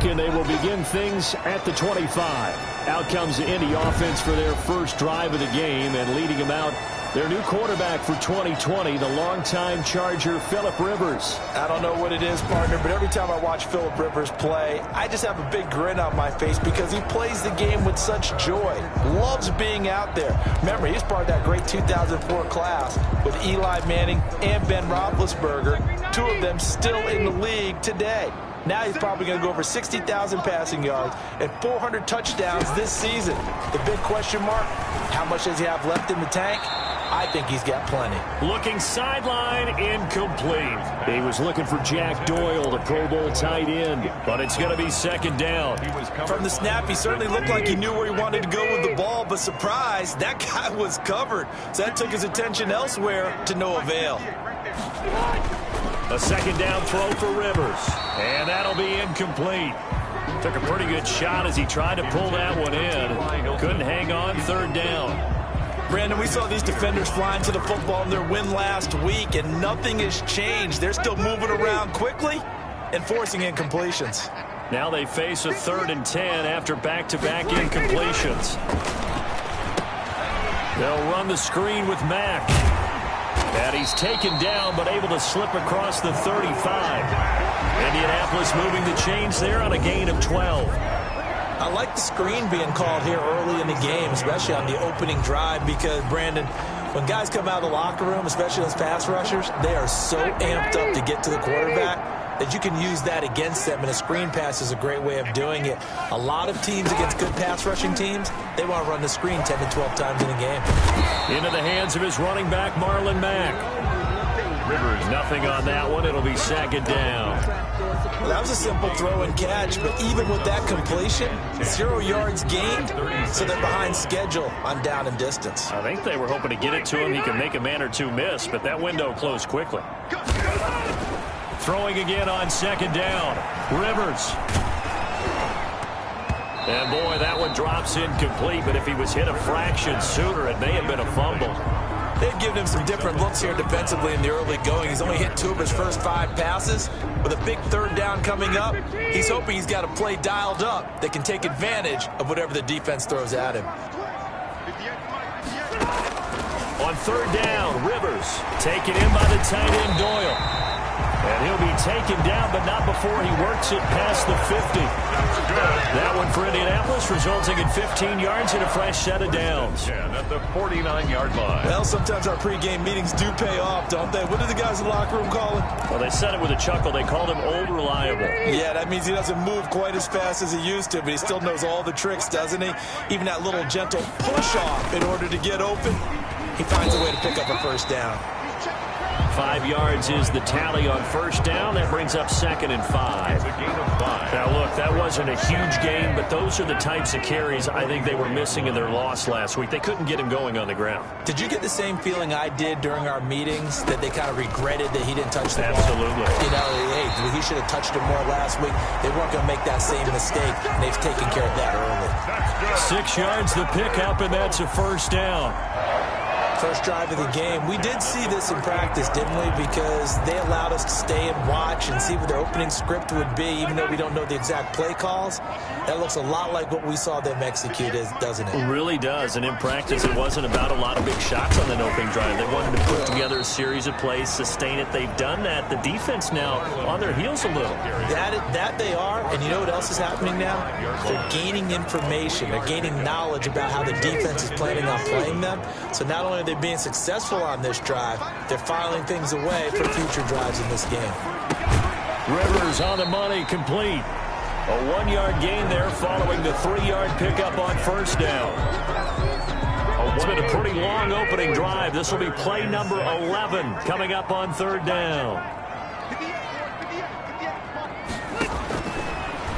and they will begin things at the 25. Out comes the Indy offense for their first drive of the game, and leading them out, their new quarterback for 2020, the longtime Charger, Phillip Rivers. I don't know what it is, partner, but every time I watch Phillip Rivers play, I just have a big grin on my face because he plays the game with such joy. Loves being out there. Remember, he's part of that great 2004 class with Eli Manning and Ben Roethlisberger, two of them still in the league today. Now he's probably going to go over 60,000 passing yards and 400 touchdowns this season. The big question mark, how much does he have left in the tank? I think he's got plenty. Looking sideline, incomplete. He was looking for Jack Doyle, the Pro Bowl tight end, but it's going to be second down. From the snap, he certainly looked like he knew where he wanted to go with the ball, but surprise, that guy was covered. So that took his attention elsewhere to no avail. A second down throw for Rivers, and that'll be incomplete. Took a pretty good shot as he tried to pull that one in. Couldn't hang on, third down. Brandon, we saw these defenders flying to the football in their win last week, and nothing has changed. They're still moving around quickly and forcing incompletions. Now they face a 3rd and 10 after back-to-back incompletions. They'll run the screen with Mack. And he's taken down, but able to slip across the 35. Indianapolis moving the chains there on a gain of 12. I like the screen being called here early in the game, especially on the opening drive, because, Brandon, when guys come out of the locker room, especially those pass rushers, they are so amped up to get to the quarterback that you can use that against them, and a screen pass is a great way of doing it. A lot of teams against good pass rushing teams, they want to run the screen 10 to 12 times in a game. Into the hands of his running back, Marlon Mack. Rivers, nothing on that one. It'll be second down. Well, that was a simple throw and catch, but even with that completion, 0 yards gained, so they're behind schedule on down and distance. I think they were hoping to get it to him. He can make a man or two miss, but that window closed quickly. Throwing again on second down. Rivers. And boy, that one drops incomplete, but if he was hit a fraction sooner, it may have been a fumble. They've given him some different looks here defensively in the early going. He's only hit 2 of his first 5 passes. With a big 3rd down coming up, he's hoping he's got a play dialed up that can take advantage of whatever the defense throws at him. On 3rd down, Rivers taken in by the tight end Doyle. And he'll be taken down, but not before he works it past the 50. That one for Indianapolis, resulting in 15 yards and a fresh set of downs. At the 49-yard line. Well, sometimes our pregame meetings do pay off, don't they? What did the guys in the locker room call him? Well, they said it with a chuckle. They called him Old Reliable. Yeah, that means he doesn't move quite as fast as he used to, but he still knows all the tricks, doesn't he? Even that little gentle push-off in order to get open, he finds a way to pick up a first down. 5 yards is the tally on first down. That brings up 2nd and 5. A gain of 5. Now, look, that wasn't a huge gain, but those are the types of carries I think they were missing in their loss last week. They couldn't get him going on the ground. Did you get the same feeling I did during our meetings, that they kind of regretted that he didn't touch the ball? Absolutely. You know, hey, he should have touched it more last week. They weren't going to make that same mistake, and they've taken care of that early. 6 yards the pickup, and that's a first down. First drive of the game. We did see this in practice, didn't we? Because they allowed us to stay and watch and see what their opening script would be, even though we don't know the exact play calls. That looks a lot like what we saw them execute, doesn't it? It really does. And in practice, it wasn't about a lot of big shots on the opening drive. They wanted to put together a series of plays, sustain it. They've done that. The defense now on their heels a little. That they are. And you know what else is happening now? They're gaining information. They're gaining knowledge about how the defense is planning on playing them. So not only are they being successful on this drive, they're filing things away for future drives in this game. Rivers on the money, complete. A 1-yard gain there following the 3-yard pickup on first down. It's been a pretty long opening drive. This will be play number 11 coming up on 3rd down.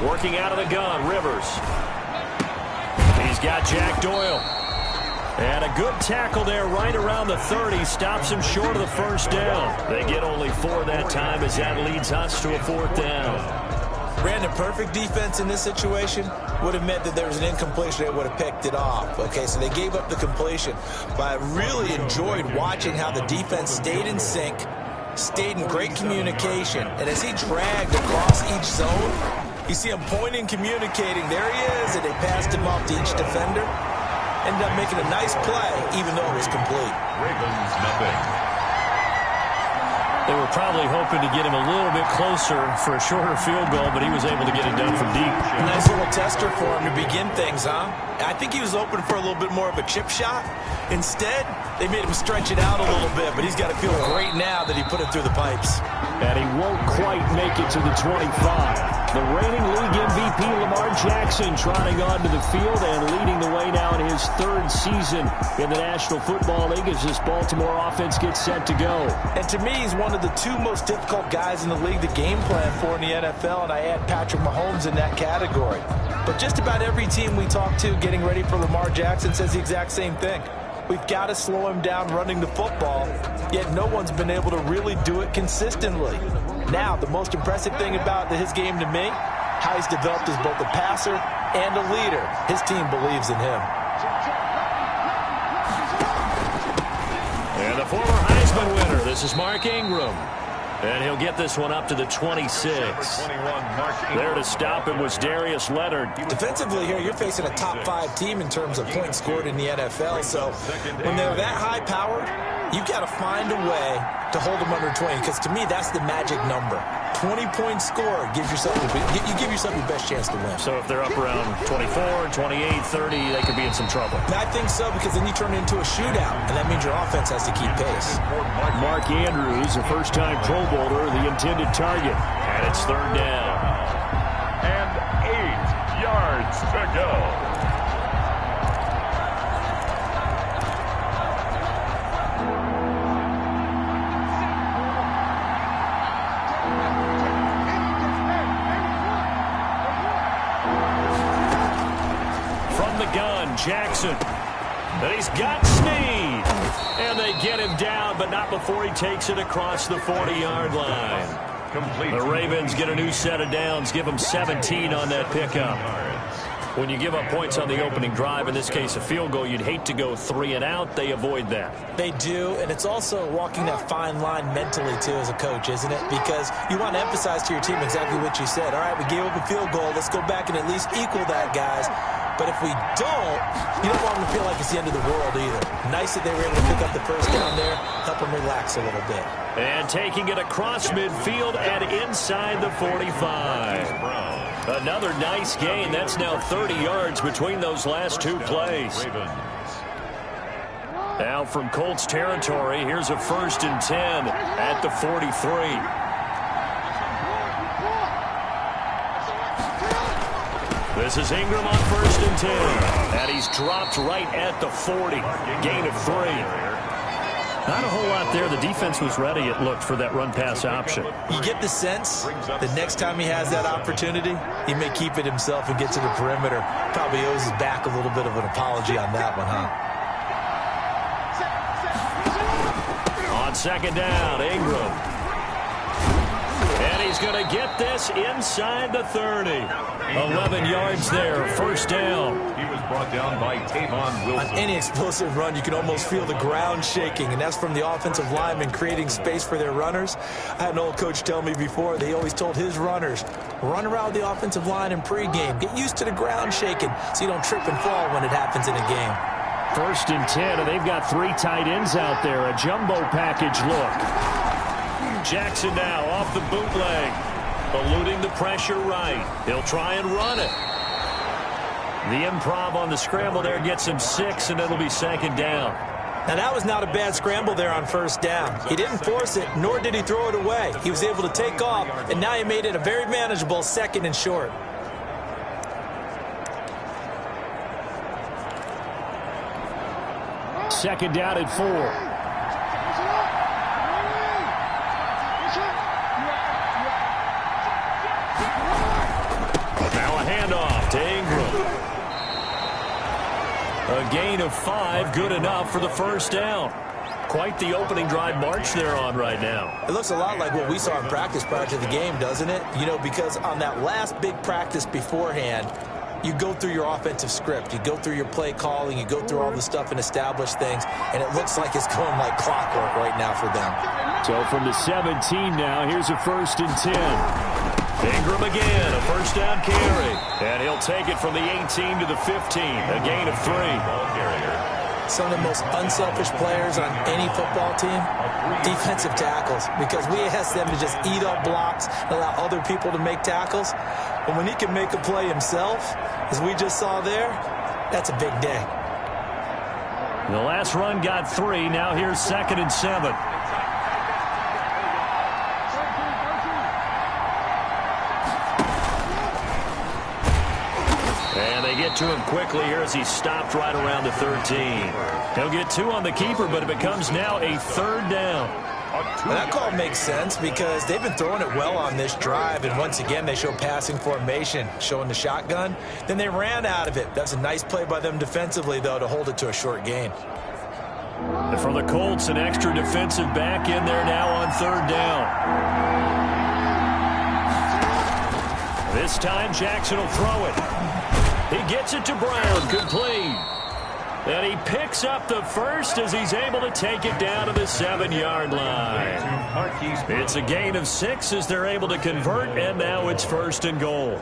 Working out of the gun, Rivers. He's got Jack Doyle. And a good tackle there right around the 30. Stops him short of the first down. They get only 4 that time as that leads us to a 4th down. Brandon, perfect defense in this situation would have meant that there was an incompletion. They would have picked it off. Okay, so they gave up the completion. But I really enjoyed watching how the defense stayed in sync, stayed in great communication. And as he dragged across each zone, You see him pointing, communicating. There he is, and they passed him off to each defender. Ended up making a nice play, even though it was complete. Ravens nothing. They were probably hoping to get him a little bit closer for a shorter field goal, but he was able to get it done from deep. Nice little tester for him to begin things, huh? I think he was open for a little bit more of a chip shot. Instead, they made him stretch it out a little bit, but he's got to feel great now that he put it through the pipes. And he won't quite make it to the 25. The reigning league MVP Lamar Jackson trotting onto the field and leading the way now in his third season in the National Football League as this Baltimore offense gets set to go. And to me, he's one of the two most difficult guys in the league to game plan for in the NFL, and I add Patrick Mahomes in that category. But just about every team we talk to getting ready for Lamar Jackson says the exact same thing. We've got to slow him down running the football, yet no one's been able to really do it consistently. Now, the most impressive thing about his game to me, how he's developed as both a passer and a leader. His team believes in him. And the former Heisman winner, this is Mark Ingram. And he'll get this one up to the 26. There to stop it was Darius Leonard. Defensively here, you're facing a top-5 team in terms of points scored in the NFL. So when they're that high-powered, you've got to find a way to hold them under 20. Because to me, that's the magic number. 20-point score gives yourself you give yourself your best chance to win. So if they're up around 24, 28, 30, they could be in some trouble. I think so, because then you turn it into a shootout, and that means your offense has to keep pace. Mark Andrews, a first-time Pro Bowler, the intended target. And it's third down. And 8 yards to go. Jackson. And he's got speed. And they get him down, but not before he takes it across the 40-yard line. Complete. The Ravens get a new set of downs, give them 17 on that pickup. When you give up points on the opening drive, in this case a field goal, you'd hate to go 3 and out. They avoid that. They do, and it's also walking that fine line mentally, too, as a coach, isn't it? Because you want to emphasize to your team exactly what you said. All right, we gave up a field goal. Let's go back and at least equal that, guys. But if we don't, you don't want them to feel like it's the end of the world either. Nice that they were able to pick up the first down there, help them relax a little bit. And taking it across midfield and inside the 45. Another nice gain. That's now 30 yards between those last two plays. Now from Colts territory, here's a 1st and 10 at the 43. This is Ingram on 1st and 10. And he's dropped right at the 40. Gain of 3. Not a whole lot there. The defense was ready, it looked, for that run-pass option. You get the sense that next time he has that opportunity, he may keep it himself and get to the perimeter. Probably owes his back a little bit of an apology on that one, huh? On 2nd down, Ingram. And he's going to get this inside the 30. 11 yards there, 1st down. He was brought down by Tavon Wilson. On any explosive run, you can almost feel the ground shaking, and that's from the offensive linemen creating space for their runners. I had an old coach tell me before, they always told his runners, run around the offensive line in pregame. Get used to the ground shaking so you don't trip and fall when it happens in a game. 1st and 10, and they've got 3 tight ends out there. A jumbo package look. Jackson now off the bootleg. Eluding the pressure right. He'll try and run it. The improv on the scramble there gets him 6, and it'll be 2nd down. Now, that was not a bad scramble there on 1st down. He didn't force it, nor did he throw it away. He was able to take off, and now he made it a very manageable 2nd and short. Second down at 4. Handoff to Ingram. A gain of 5, good enough for the 1st down. Quite the opening drive march they're on right now. It looks a lot like what we saw in practice prior to the game, doesn't it? You know, because on that last big practice beforehand, you go through your offensive script. You go through your play calling. You go through all the stuff and establish things. And it looks like it's going like clockwork right now for them. So from the 17 now, here's a 1st and 10. Ingram again, a first down carry. And he'll take it from the 18 to the 15, a gain of 3. Ball carrier. Some of the most unselfish players on any football team, defensive tackles, because we ask them to just eat up blocks, allow other people to make tackles. But when he can make a play himself, as we just saw there, that's a big day. The last run got 3. Now here's 2nd and 7. And they get to him quickly here as he stopped right around the 13. He'll get 2 on the keeper, but it becomes now a 3rd down. Well, that call makes sense because they've been throwing it well on this drive, and once again they show passing formation, showing the shotgun. Then they ran out of it. That's a nice play by them defensively, though, to hold it to a short gain. And for the Colts, an extra defensive back in there now on 3rd down. This time Jackson will throw it. He gets it to Brown, complete. And he picks up the first as he's able to take it down to the 7-yard line. It's a gain of 6 as they're able to convert, and now it's 1st and goal.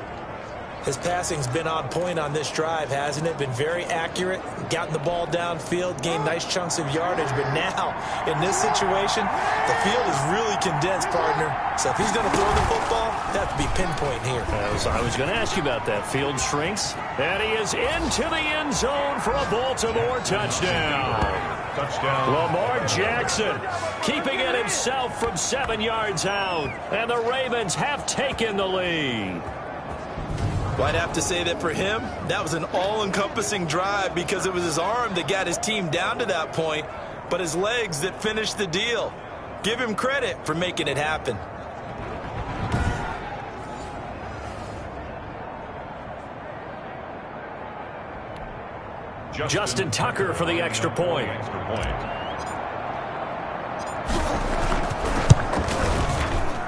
His passing's been on point on this drive, hasn't it? Been very accurate, gotten the ball downfield, gained nice chunks of yardage. But now, in this situation, the field is really condensed, partner. So if he's going to throw the football, that have to be pinpoint here. I was going to ask you about that. Field shrinks, and he is into the end zone for a Baltimore touchdown. Touchdown. Lamar Jackson keeping it himself from 7 yards out. And the Ravens have taken the lead. Well, I'd have to say that for him, that was an all-encompassing drive because it was his arm that got his team down to that point, but his legs that finished the deal. Give him credit for making it happen. Justin Tucker for the extra point.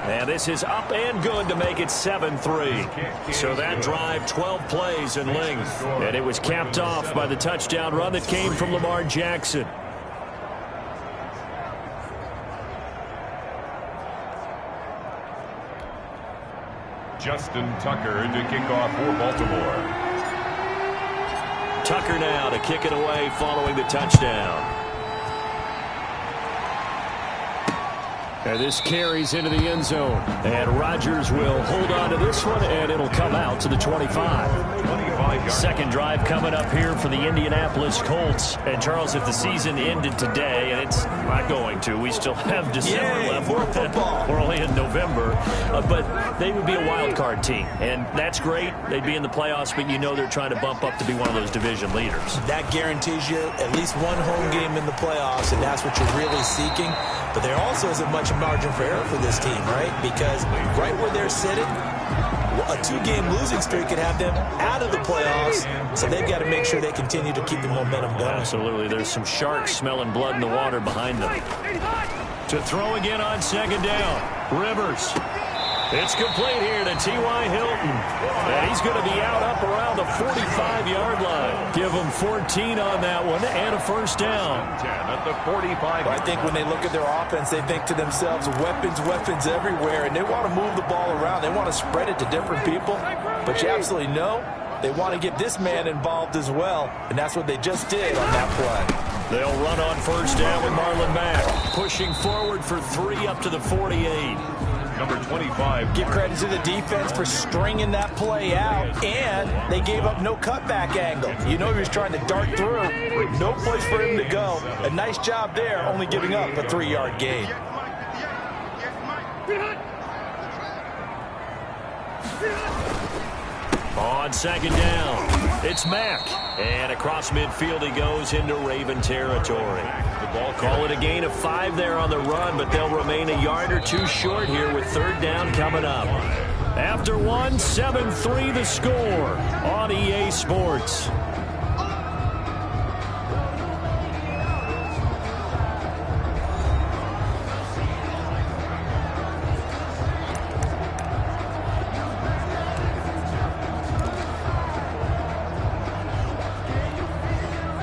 And this is up and good to make it 7-3. So that drive, 12 plays in length. And it was capped off by the touchdown run that came from Lamar Jackson. Justin Tucker to kick off for Baltimore. Tucker now to kick it away following the touchdown. And this carries into the end zone. And Rodgers will hold on to this one, and it'll come out to the 25. Second drive coming up here for the Indianapolis Colts. And, Charles, if the season ended today, and it's not going to, we still have December left. More football. We're only in November. But they would be a wild card team. And that's great. They'd be in the playoffs, but you know they're trying to bump up to be one of those division leaders. That guarantees you at least one home game in the playoffs, and that's what you're really seeking. But there also isn't much margin for error for this team, right? Because right where they're sitting, a 2-game losing streak could have them out of the playoffs, so they've got to make sure they continue to keep the momentum going. Absolutely. There's some sharks smelling blood in the water behind them. To throw again on 2nd down. Rivers. It's complete here to T.Y. Hilton. And he's going to be out up around the 45-yard line. Give him 14 on that one and a first down. 10 at the 45. I think when they look at their offense, they think to themselves, weapons everywhere, and they want to move the ball around. They want to spread it to different people. But you absolutely know they want to get this man involved as well, and that's what they just did on that play. They'll run on first down with Marlon Mack. Pushing forward for 3 up to the 48. Number 25. Give credit to the defense for stringing that play out, and they gave up no cutback angle. You know he was trying to dart through. No place for him to go. A nice job there, only giving up a 3-yard gain. On 2nd down, it's Mack. And across midfield he goes into Raven territory. Call it a gain of 5 there on the run, but they'll remain a yard or 2 short here with 3rd down coming up. After 1, 7-3 the score on EA Sports.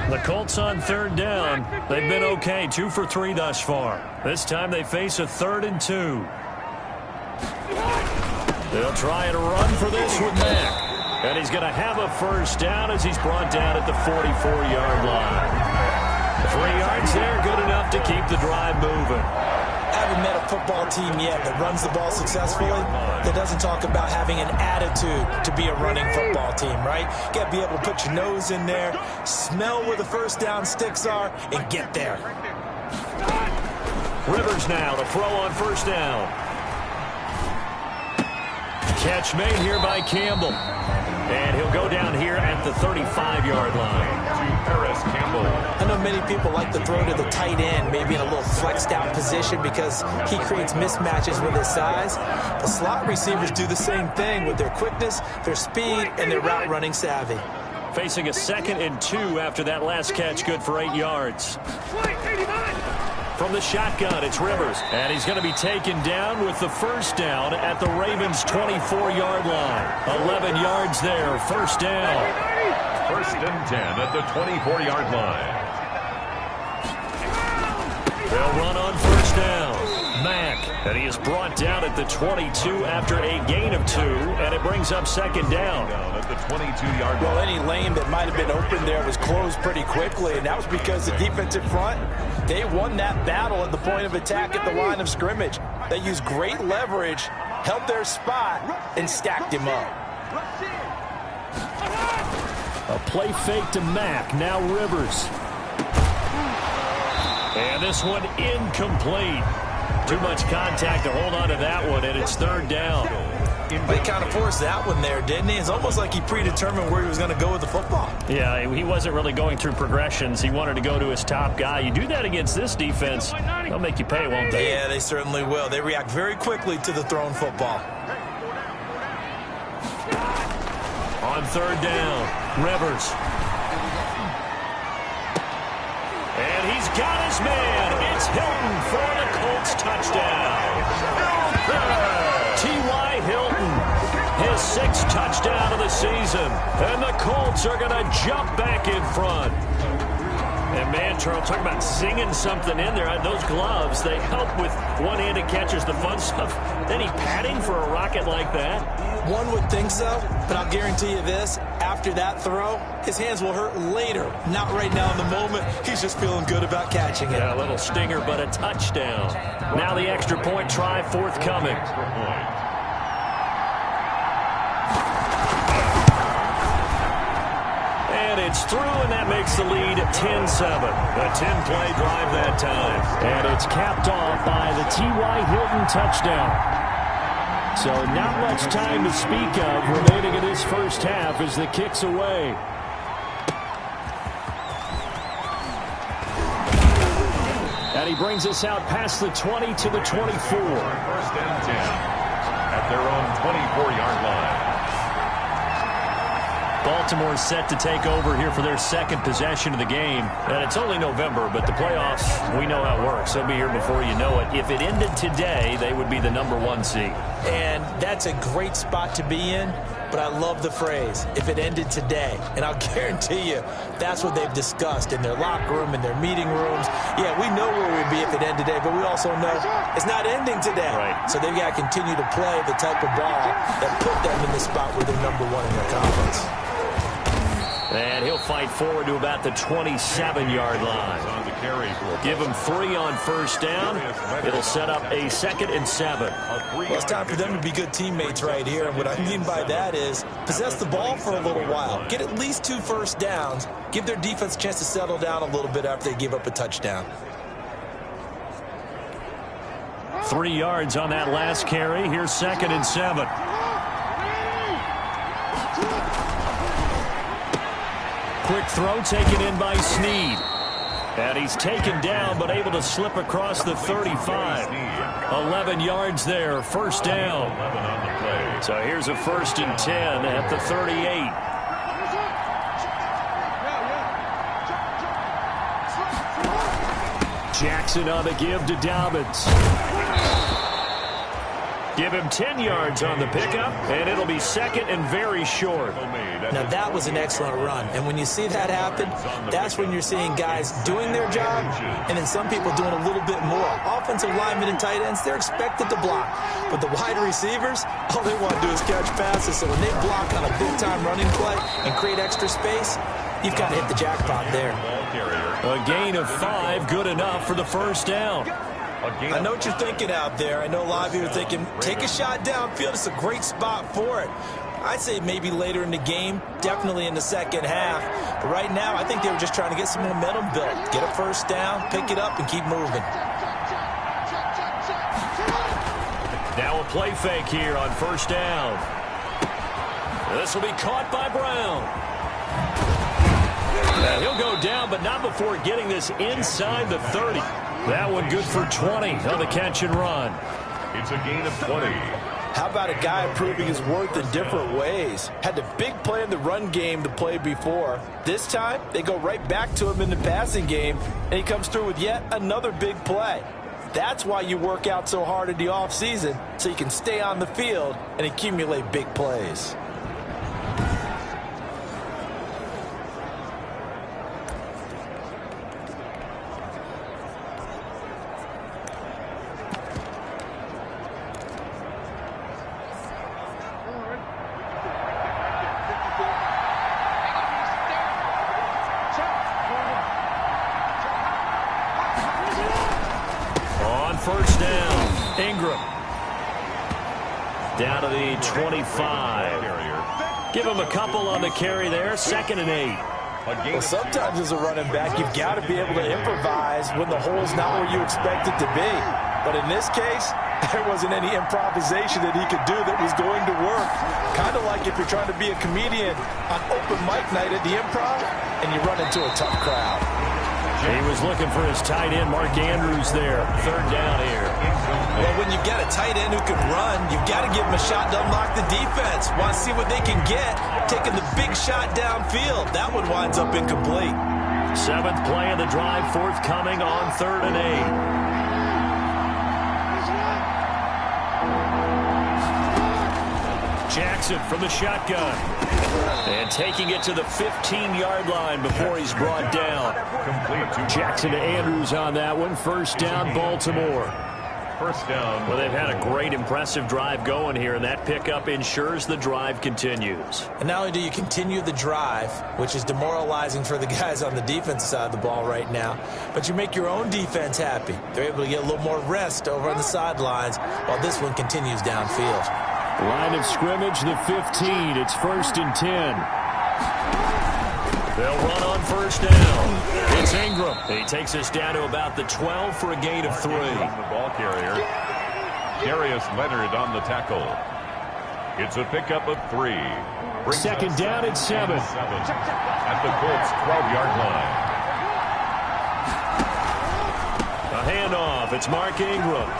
The Colts on 3rd down. They've been okay, 2 for 3 thus far. This time they face a 3rd and 2. They'll try and run for this with Mack. And he's going to have a first down as he's brought down at the 44-yard line. 3 yards there, good enough to keep the drive moving. I haven't met a football team yet that runs the ball successfully that doesn't talk about having an attitude to be a running football team, right? You got to be able to put your nose in there, smell where the first down sticks are, and get there. Rivers now to throw on first down. Catch made here by Campbell. And he'll go down here at the 35-yard line. To Paris Campbell. I know many people like to throw to the tight end, maybe in a little flexed out position because he creates mismatches with his size. The slot receivers do the same thing with their quickness, their speed, and their route running savvy. Facing a 2nd and 2 after that last catch, good for 8 yards. From the shotgun, it's Rivers. And he's going to be taken down with the first down at the Ravens' 24-yard line. 11 yards there, first down. 1st and 10 at the 24-yard line. They'll run on first down. Mack, and he is brought down at the 22 after a gain of 2, and it brings up 2nd down. At the 22-yard line. Well, any lane that might have been open there was closed pretty quickly, and that was because the defensive front, they won that battle at the point of attack at the line of scrimmage. They used great leverage, held their spot, and stacked him up. A play fake to Mack, now Rivers. And this one incomplete. Too much contact to hold on to that one, and it's 3rd down. He kind of forced that one there, didn't he? It's almost like he predetermined where he was going to go with the football. Yeah, he wasn't really going through progressions. He wanted to go to his top guy. You do that against this defense, they'll make you pay, won't they? Yeah, they certainly will. They react very quickly to the thrown football. On 3rd down, Rivers. And he's got his man. It's Hilton for the Colts touchdown. T.Y. Hilton, his 6th touchdown of the season. And the Colts are going to jump back in front. And man, Charles, talk about singing something in there. Those gloves, they help with one-handed catches, the fun stuff. Any padding for a rocket like that? One would think so, but I'll guarantee you this. After that throw, his hands will hurt later. Not right now in the moment. He's just feeling good about catching it. Yeah, a little stinger, but a touchdown. Now the extra point try forthcoming. And it's through, and that makes the lead 10-7. A 10-play drive that time. And it's capped off by the T.Y. Hilton touchdown. So not much time to speak of remaining in this first half as the kick's away. And he brings us out past the 20 to the 24. 1st and 10 at their own 24-yard line. Baltimore's set to take over here for their 2nd possession of the game. And it's only November, but the playoffs, we know how it works. They'll be here before you know it. If it ended today, they would be the #1 seed. And that's a great spot to be in, but I love the phrase, if it ended today. And I'll guarantee you, that's what they've discussed in their locker room, in their meeting rooms. Yeah, we know where we'd be if it ended today, but we also know it's not ending today. Right. So they've got to continue to play the type of ball that put them in the spot where they're #1 in their conference. And he'll fight forward to about the 27-yard line. Give him 3 on first down. It'll set up a 2nd and 7. Well, it's time for them to be good teammates right here. And what I mean by that is possess the ball for a little while. Get at least 2 first downs. Give their defense a chance to settle down a little bit after they give up a touchdown. 3 yards on that last carry. Here's 2nd and 7. Quick throw taken in by Snead. And he's taken down but able to slip across the 35. 11 yards there, first down. So here's a 1st and 10 at the 38. Jackson on the give to Dobbins. Give him 10 yards on the pickup, and it'll be second and very short. Now, that was an excellent run. And when you see that happen, that's when you're seeing guys doing their job and then some people doing a little bit more. Offensive linemen and tight ends, they're expected to block. But the wide receivers, all they want to do is catch passes. So when they block on a big-time running play and create extra space, you've got to hit the jackpot there. A gain of 5, good enough for the first down. I know what you're thinking out there. I know a lot of you are thinking, take a shot downfield. It's a great spot for it. I'd say maybe later in the game, definitely in the second half. But right now, I think they were just trying to get some momentum built. Get a first down, pick it up, and keep moving. Now a play fake here on first down. This will be caught by Brown. Now he'll go down, but not before getting this inside the 30. That one good for 20 on the catch and run. It's a gain of 20. How about a guy proving his worth in different ways? Had the big play in the run game to play before. This time, they go right back to him in the passing game, and he comes through with yet another big play. That's why you work out so hard in the offseason, so you can stay on the field and accumulate big plays. First down, Ingram. Down to the 25. Give him a couple on the carry there, 2nd and 8. Well, sometimes as a running back, you've got to be able to improvise when the hole's not where you expect it to be. But in this case, there wasn't any improvisation that he could do that was going to work. Kind of like if you're trying to be a comedian on open mic night at the Improv and you run into a tough crowd. He was looking for his tight end, Mark Andrews, there. 3rd down here. Well, when you've got a tight end who can run, you've got to give him a shot to unlock the defense. Want to see what they can get. Taking the big shot downfield. That one winds up incomplete. 7th play of the drive, forthcoming on 3rd and 8. Jackson from the shotgun. And taking it to the 15-yard line before he's brought down. Jackson to Andrews on that one. First down, Baltimore. First down. Well, they've had a great, impressive drive going here, and that pickup ensures the drive continues. And not only do you continue the drive, which is demoralizing for the guys on the defensive side of the ball right now, but you make your own defense happy. They're able to get a little more rest over on the sidelines while this one continues downfield. Line of scrimmage, the 15. It's 1st and 10. They'll run on first down. It's Ingram. He takes us down to about the 12 for a gain of 3. The ball carrier. Darius Leonard on the tackle. It's a pickup of 3. Second down at 7. At the Colts' 12-yard line. A handoff. It's Mark Ingram.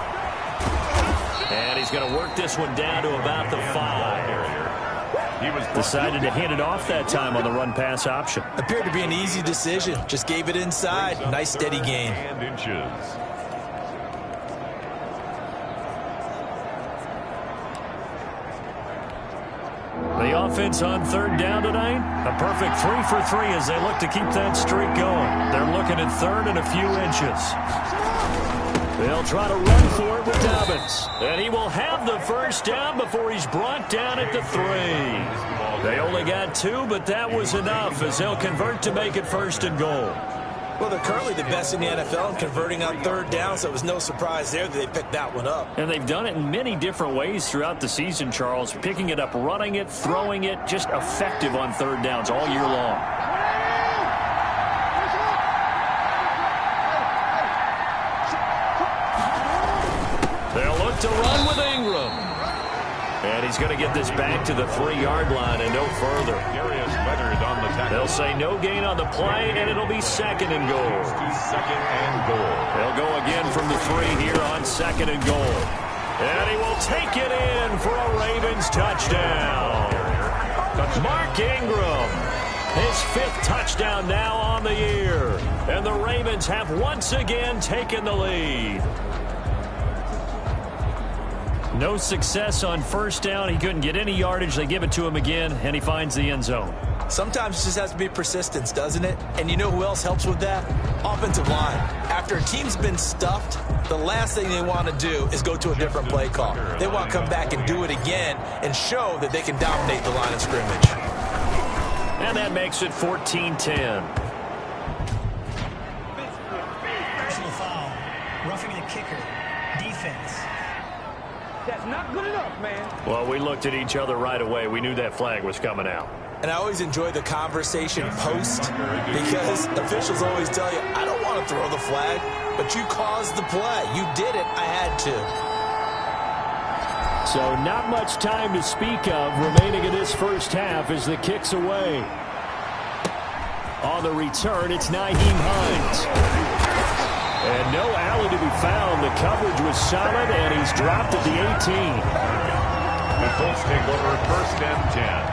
And he's going to work this one down to about the 5. He was decided to hand it off that time on the run-pass option. Appeared to be an easy decision. Just gave it inside. Nice steady gain. And inches. The offense on 3rd down tonight, a perfect 3 for 3 as they look to keep that streak going. They're looking at 3rd and a few inches. They'll try to run for it with Dobbins. And he will have the first down before he's brought down at the 3. They only got 2, but that was enough as they'll convert to make it 1st and goal. Well, they're currently the best in the NFL in converting on 3rd down, so it was no surprise there that they picked that one up. And they've done it in many different ways throughout the season, Charles. Picking it up, running it, throwing it, just effective on 3rd downs all year long. They'll look to run with Ingram. And he's going to get this back to the 3-yard line and no further. Darius Leonard on the tackle. They'll say no gain on the play, and it'll be 2nd and goal. 2nd and goal. They'll go again from the 3 here on 2nd and goal. And he will take it in for a Ravens touchdown. Mark Ingram, his 5th touchdown now on the year. And the Ravens have once again taken the lead. No success on first down. He couldn't get any yardage. They give it to him again, and he finds the end zone. Sometimes it just has to be persistence, doesn't it? And you know who else helps with that? Offensive line. After a team's been stuffed, the last thing they want to do is go to a different play call. They want to come back and do it again and show that they can dominate the line of scrimmage. And that makes it 14-10. Personal foul. Roughing the kicker. Defense. That's not good enough, man. Well, we looked at each other right away. We knew that flag was coming out. And I always enjoy the conversation post because officials always tell you, I don't want to throw the flag, but you caused the play. You did it. I had to. So not much time to speak of remaining in this first half as the kick's away. On the return, it's Nyheim Hines. And no alley to be found. The coverage was solid, and he's dropped at the 18. The Colts take over first and 10.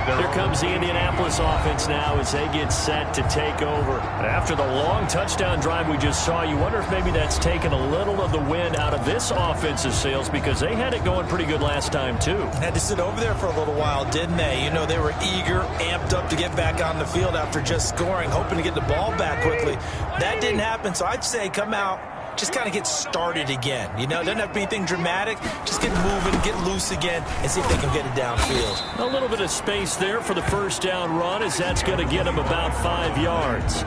Here comes the Indianapolis offense now as they get set to take over. After the long touchdown drive we just saw, you wonder if maybe that's taken a little of the wind out of this offensive sails because they had it going pretty good last time too. Had to sit over there for a little while, didn't they? You know, they were eager, amped up to get back on the field after just scoring, hoping to get the ball back quickly. That didn't happen, so I'd say come out, just kind of get started again. You know, it doesn't have to be anything dramatic. Just get moving, get loose again, and see if they can get it downfield. A little bit of space there for the first down run as that's going to get them about 5 yards.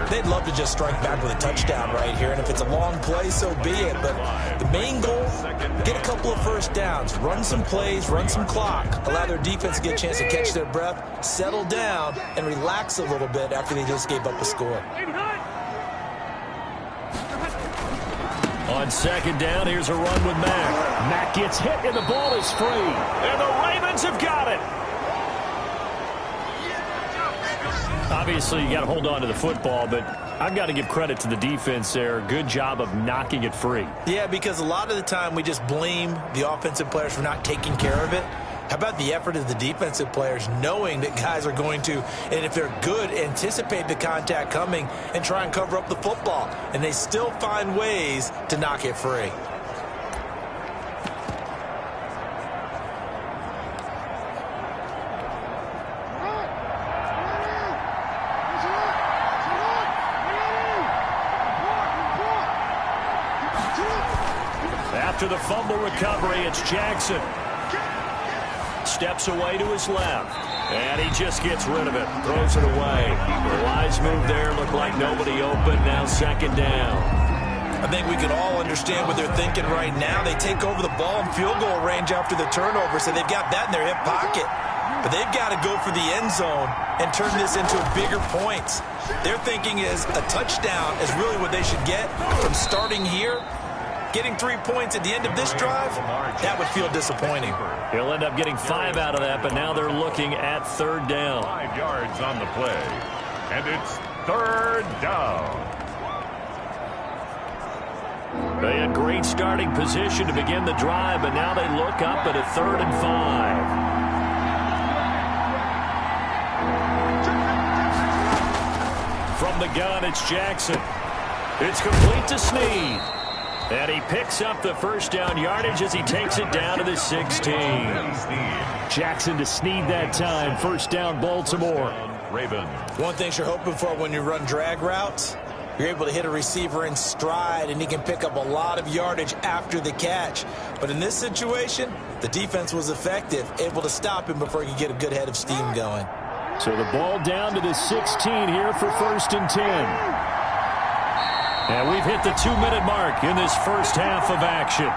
They'd love to just strike back with a touchdown right here, and if it's a long play, so be it. But the main goal, get a couple of first downs, run some plays, run some clock, allow their defense to get a chance to catch their breath, settle down, and relax a little bit after they just gave up a score. On second down, here's a run with Mack. Mack gets hit, and the ball is free. And the Ravens have got it. Obviously, you got to hold on to the football, but I've got to give credit to the defense there. Good job of knocking it free. Yeah, because a lot of the time we just blame the offensive players for not taking care of it. How about the effort of the defensive players knowing that guys are going to, and if they're good, anticipate the contact coming and try and cover up the football. And they still find ways to knock it free. After the fumble recovery, it's Jackson. Steps away to his left. And he just gets rid of it. Throws it away. The wise move there. Looked like nobody open. Now second down. I think we can all understand what they're thinking right now. They take over the ball in field goal range after the turnover, so they've got that in their hip pocket. But they've got to go for the end zone and turn this into bigger points. Their thinking is a touchdown is really what they should get from starting here. Getting 3 points at the end of this drive, that would feel disappointing. He'll end up getting 5 out of that, but now they're looking at third down. 5 yards on the play, and it's third down. They had great starting position to begin the drive, but now they look up at a 3rd and 5. From the gun, it's Jackson. It's complete to Snead. And he picks up the first down yardage as he takes it down to the 16. Jackson to Snead that time. First down, Baltimore. Ravens. One thing you're hoping for when you run drag routes, you're able to hit a receiver in stride, and he can pick up a lot of yardage after the catch. But in this situation, the defense was effective, able to stop him before he could get a good head of steam going. So the ball down to the 16 here for first and 10. And we've hit the 2-minute mark in this first half of action.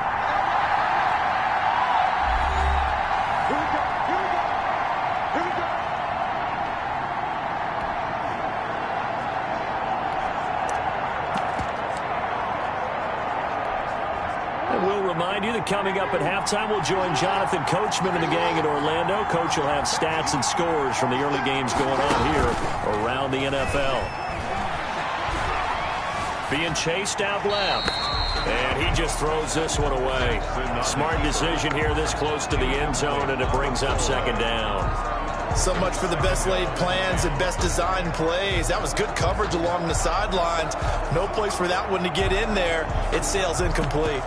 And we'll remind you that coming up at halftime, we'll join Jonathan Coachman and the gang in Orlando. Coach will have stats and scores from the early games going on here around the NFL. Being chased out left. And he just throws this one away. Smart decision here this close to the end zone, and it brings up second down. So much for the best laid plans and best designed plays. That was good coverage along the sidelines. No place for that one to get in there. It sails incomplete.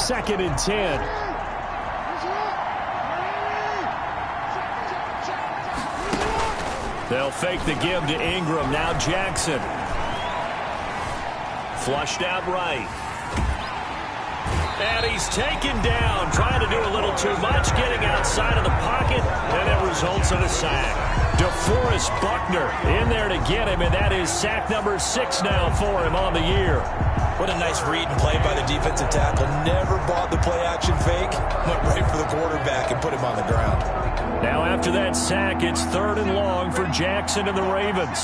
2nd and 10. They'll fake the give to Ingram. Now Jackson. Flushed out right. And he's taken down, trying to do a little too much, getting outside of the pocket, and it results in a sack. DeForest Buckner in there to get him, and that is sack number 6 now for him on the year. What a nice read and play by the defensive tackle. Never bought the play-action fake. Went right for the quarterback and put him on the ground. Now after that sack, it's 3rd and long for Jackson and the Ravens.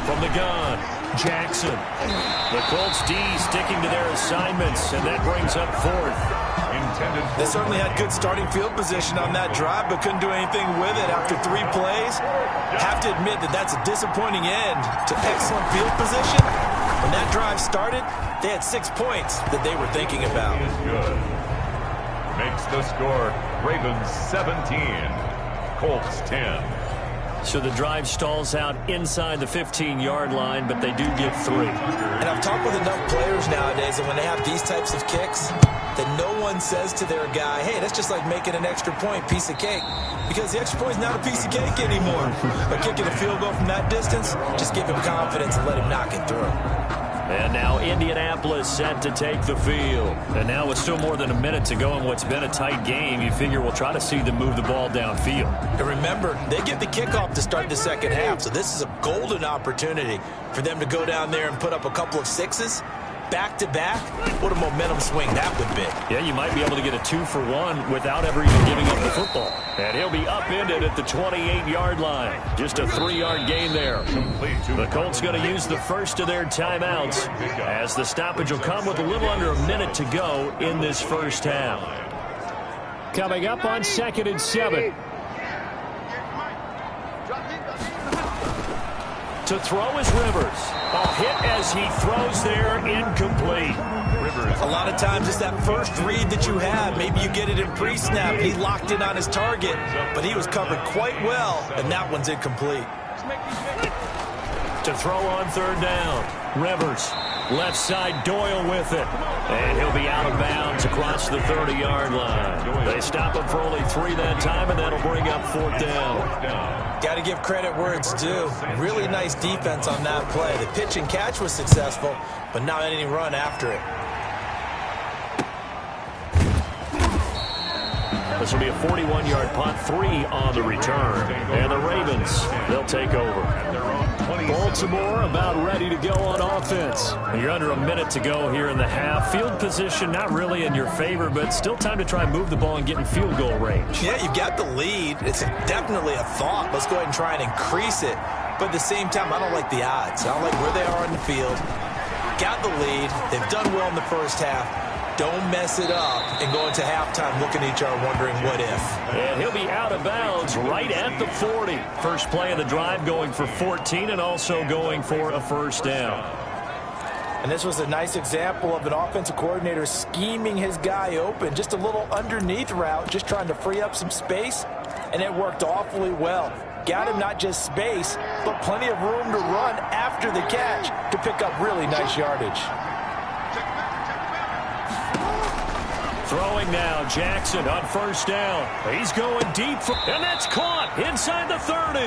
From the gun, Jackson. The Colts D sticking to their assignments, and that brings up 4th. They certainly had good starting field position on that drive, but couldn't do anything with it after 3 plays. Have to admit that that's a disappointing end to excellent field position. When that drive started, they had 6 points that they were thinking about. Good. Makes the score Ravens 17, Colts 10. So the drive stalls out inside the 15-yard line, but they do get 3. And I've talked with enough players nowadays that when they have these types of kicks, that no one says to their guy, hey, that's just like making an extra point, piece of cake. Because the extra point is not a piece of cake anymore. But kicking a field goal from that distance, just give him confidence and let him knock it through. And now Indianapolis set to take the field. And now with still more than a minute to go in what's been a tight game, you figure we'll try to see them move the ball downfield. And remember, they get the kickoff to start the second half, so this is a golden opportunity for them to go down there and put up a couple of 6s. Back-to-back, what a momentum swing that would be. Yeah, you might be able to get a 2-for-1 without ever even giving up the football. And he'll be upended at the 28-yard line. Just a 3-yard gain there. The Colts going to use the first of their timeouts as the stoppage will come with a little under a minute to go in this first half. Coming up on 2nd and 7. To throw is Rivers. A hit as he throws there, incomplete. A lot of times it's that first read that you have. Maybe you get it in pre-snap. He locked in on his target, but he was covered quite well, and that one's incomplete. To throw on 3rd down, Rivers. Left side, Doyle with it. And he'll be out of bounds across the 30-yard line. They stop him for only 3 that time, and that'll bring up 4th down. Got to give credit where it's due. Really nice defense on that play. The pitch and catch was successful, but not any run after it. This will be a 41-yard punt, 3 on the return. And the Ravens, they'll take over. Baltimore about ready to go on offense. You're under a minute to go here in the half. Field position not really in your favor, but still time to try and move the ball and get in field goal range. Yeah, you've got the lead. It's definitely a thought. Let's go ahead and try and increase it. But at the same time, I don't like the odds. I don't like where they are on the field. Got the lead. They've done well in the first half. Don't mess it up and go into halftime looking at each other wondering what if. And he'll be out of bounds right at the 40. First play of the drive going for 14 and also going for a first down. And this was a nice example of an offensive coordinator scheming his guy open. Just a little underneath route, just trying to free up some space, and it worked awfully well. Got him not just space, but plenty of room to run after the catch to pick up really nice yardage. Throwing now, Jackson on 1st down. He's going deep, and that's caught inside the 30.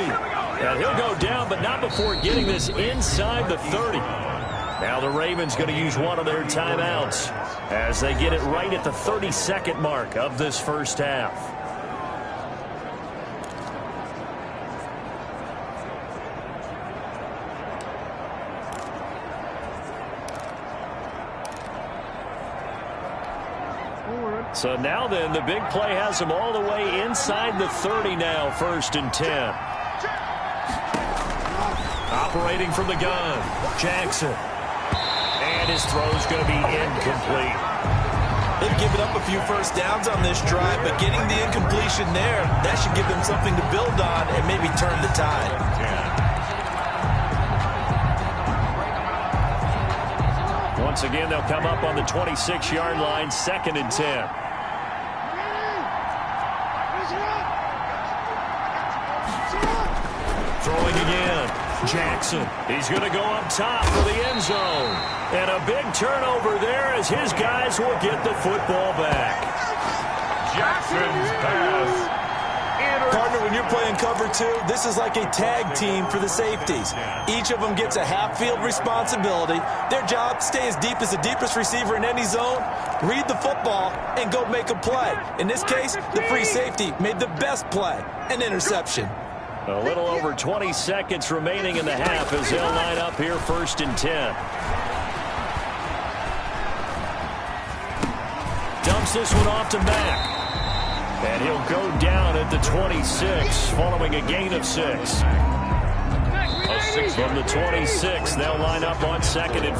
And he'll go down, but not before getting this inside the 30. Now the Ravens going to use one of their timeouts as they get it right at the 32nd mark of this first half. So now then, the big play has him all the way inside the 30 now, 1st and 10. Operating from the gun, Jackson. And his throw's going to be incomplete. They've given up a few first downs on this drive, but getting the incompletion there, that should give them something to build on and maybe turn the tide. Once again, they'll come up on the 26-yard line, 2nd and 10. Throwing again. Jackson, he's going to go up top for the end zone. And a big turnover there as his guys will get the football back. Jackson's pass. Partner, when you're playing cover two, this is like a tag team for the safeties. Each of them gets a half-field responsibility. Their job, stay as deep as the deepest receiver in any zone, read the football, and go make a play. In this case, the free safety made the best play, an interception. A little over 20 seconds remaining in the half as they'll line up here 1st and 10. Dumps this one off to Mack. And he'll go down at the 26 following a gain of 6. From the 26, they'll line up on 2nd and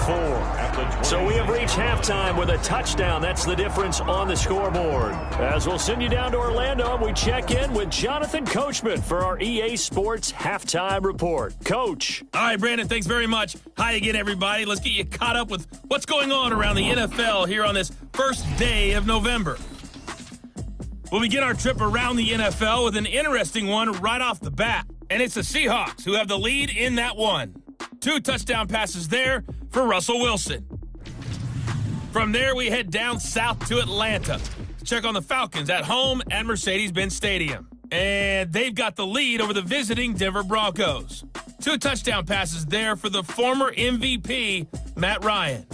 4. So we have reached halftime with a touchdown. That's the difference on the scoreboard. As we'll send you down to Orlando, we check in with Jonathan Coachman for our EA Sports Halftime Report. Coach. All right, Brandon, thanks very much. Hi again, everybody. Let's get you caught up with what's going on around the NFL here on this first day of November. We'll begin our trip around the NFL with an interesting one right off the bat. And it's the Seahawks who have the lead in that one. 2 touchdown passes there for Russell Wilson. From there, we head down south to Atlanta to check on the Falcons at home at Mercedes-Benz Stadium. And they've got the lead over the visiting Denver Broncos. 2 touchdown passes there for the former MVP, Matt Ryan.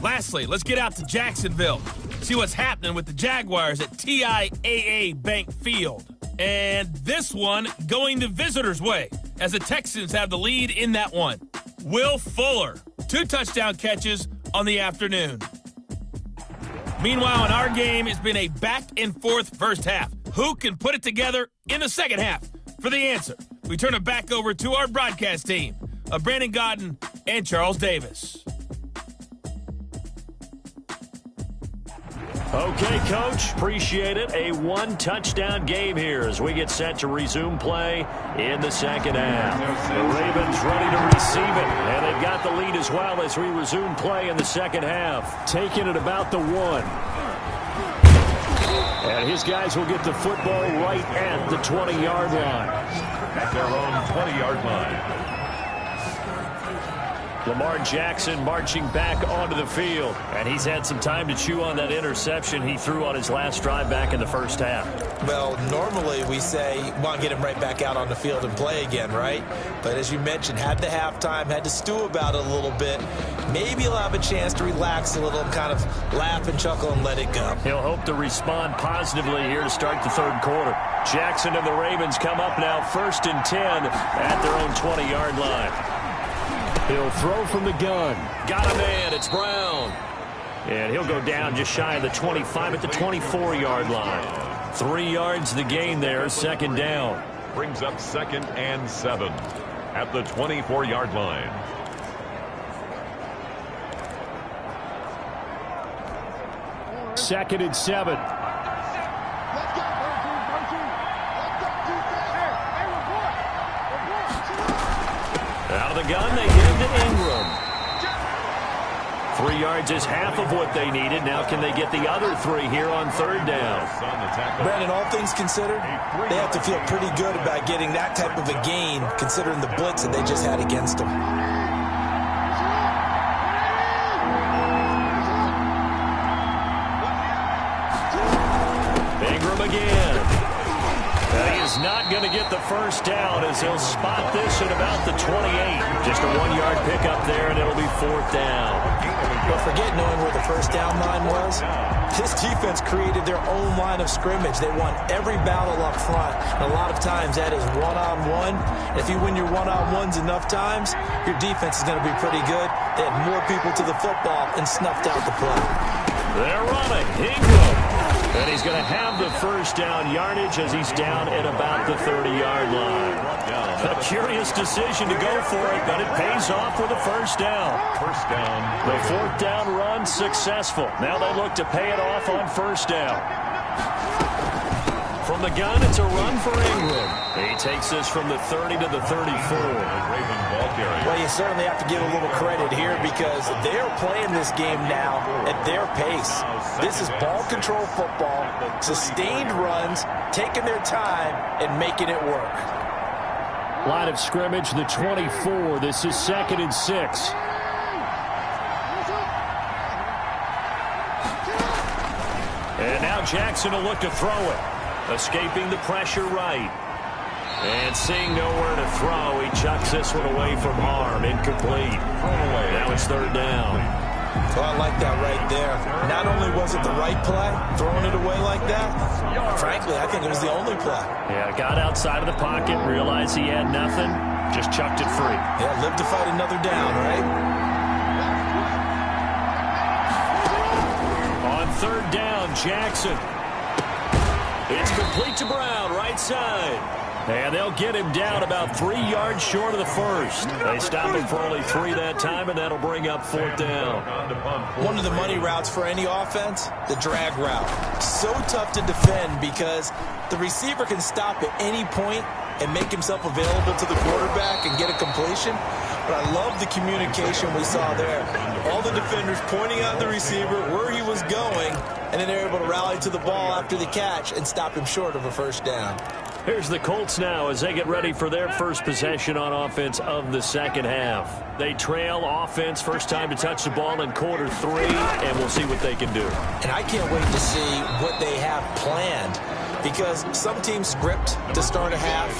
Lastly, let's get out to Jacksonville. See what's happening with the Jaguars at TIAA Bank Field. And this one going the visitors' way as the Texans have the lead in that one. Will Fuller, 2 touchdown catches on the afternoon. Meanwhile, in our game, it's been a back-and-forth first half. Who can put it together in the second half? For the answer, we turn it back over to our broadcast team of Brandon Godden and Charles Davis. Okay, Coach, appreciate it. A 1-touchdown game here as we get set to resume play in the second half. The Ravens ready to receive it, and they've got the lead as well as we resume play in the second half. Taking it about the 1. And his guys will get the football right at the 20-yard line. At their own 20-yard line. Lamar Jackson marching back onto the field. And he's had some time to chew on that interception he threw on his last drive back in the first half. Well, normally we say, well, get him right back out on the field and play again, right? But as you mentioned, had the halftime, had to stew about it a little bit. Maybe he'll have a chance to relax a little and kind of laugh and chuckle and let it go. He'll hope to respond positively here to start the third quarter. Jackson and the Ravens come up now 1st and 10 at their own 20-yard line. He'll throw from the gun. Got a man. It's Brown. And he'll go down just shy of the 25 at the 24-yard line. 3 yards the gain there, second down. Brings up 2nd and 7 at the 24-yard line. Second and 7. Out of the gun, they give to Ingram. 3 yards is half of what they needed. Now can they get the other 3 here on 3rd down? Brandon, all things considered, they have to feel pretty good about getting that type of a gain considering the blitz that they just had against them. Ingram again. He is not going to get the first down as he'll spot this at about the 28. Just a 1-yard pickup there, and it'll be 4th down. But forget knowing where the first down line was. This defense created their own line of scrimmage. They won every battle up front. And a lot of times that is one-on-one. If you win your one-on-ones enough times, your defense is going to be pretty good. They had more people to the football and snuffed out the play. They're running. Ingram. And he's going to have the first down yardage as he's down at about the 30-yard line. A curious decision to go for it, but it pays off with a first down. First down. The 4th down run successful. Now they look to pay it off on first down. From the gun, it's a run for Ingram. He takes this from the 30 to the 34. Well, you certainly have to give a little credit here because they're playing this game now at their pace. This is ball control football, sustained runs, taking their time and making it work. Line of scrimmage, the 24. This is 2nd and 6. And now Jackson will look to throw it. Escaping the pressure right. And seeing nowhere to throw, he chucks this one away from harm. Incomplete. Now it's 3rd down. Well, I like that right there. Not only was it the right play, throwing it away like that, frankly, I think it was the only play. Yeah, got outside of the pocket, realized he had nothing, just chucked it free. Yeah, live to fight another down, right? On 3rd down, Jackson. It's complete to Brown, right side. And they'll get him down about 3 yards short of the first. They stop him for only 3 that time, and that'll bring up 4th down. One of the money routes for any offense, the drag route. So tough to defend because the receiver can stop at any point and make himself available to the quarterback and get a completion. But I love the communication we saw there. All the defenders pointing out the receiver where he was going, and then they're able to rally to the ball after the catch and stop him short of a 1st down. Here's the Colts now as they get ready for their first possession on offense of the 2nd half. They trail offense, first time to touch the ball in quarter 3, and we'll see what they can do. And I can't wait to see what they have planned, because some teams script to start a half.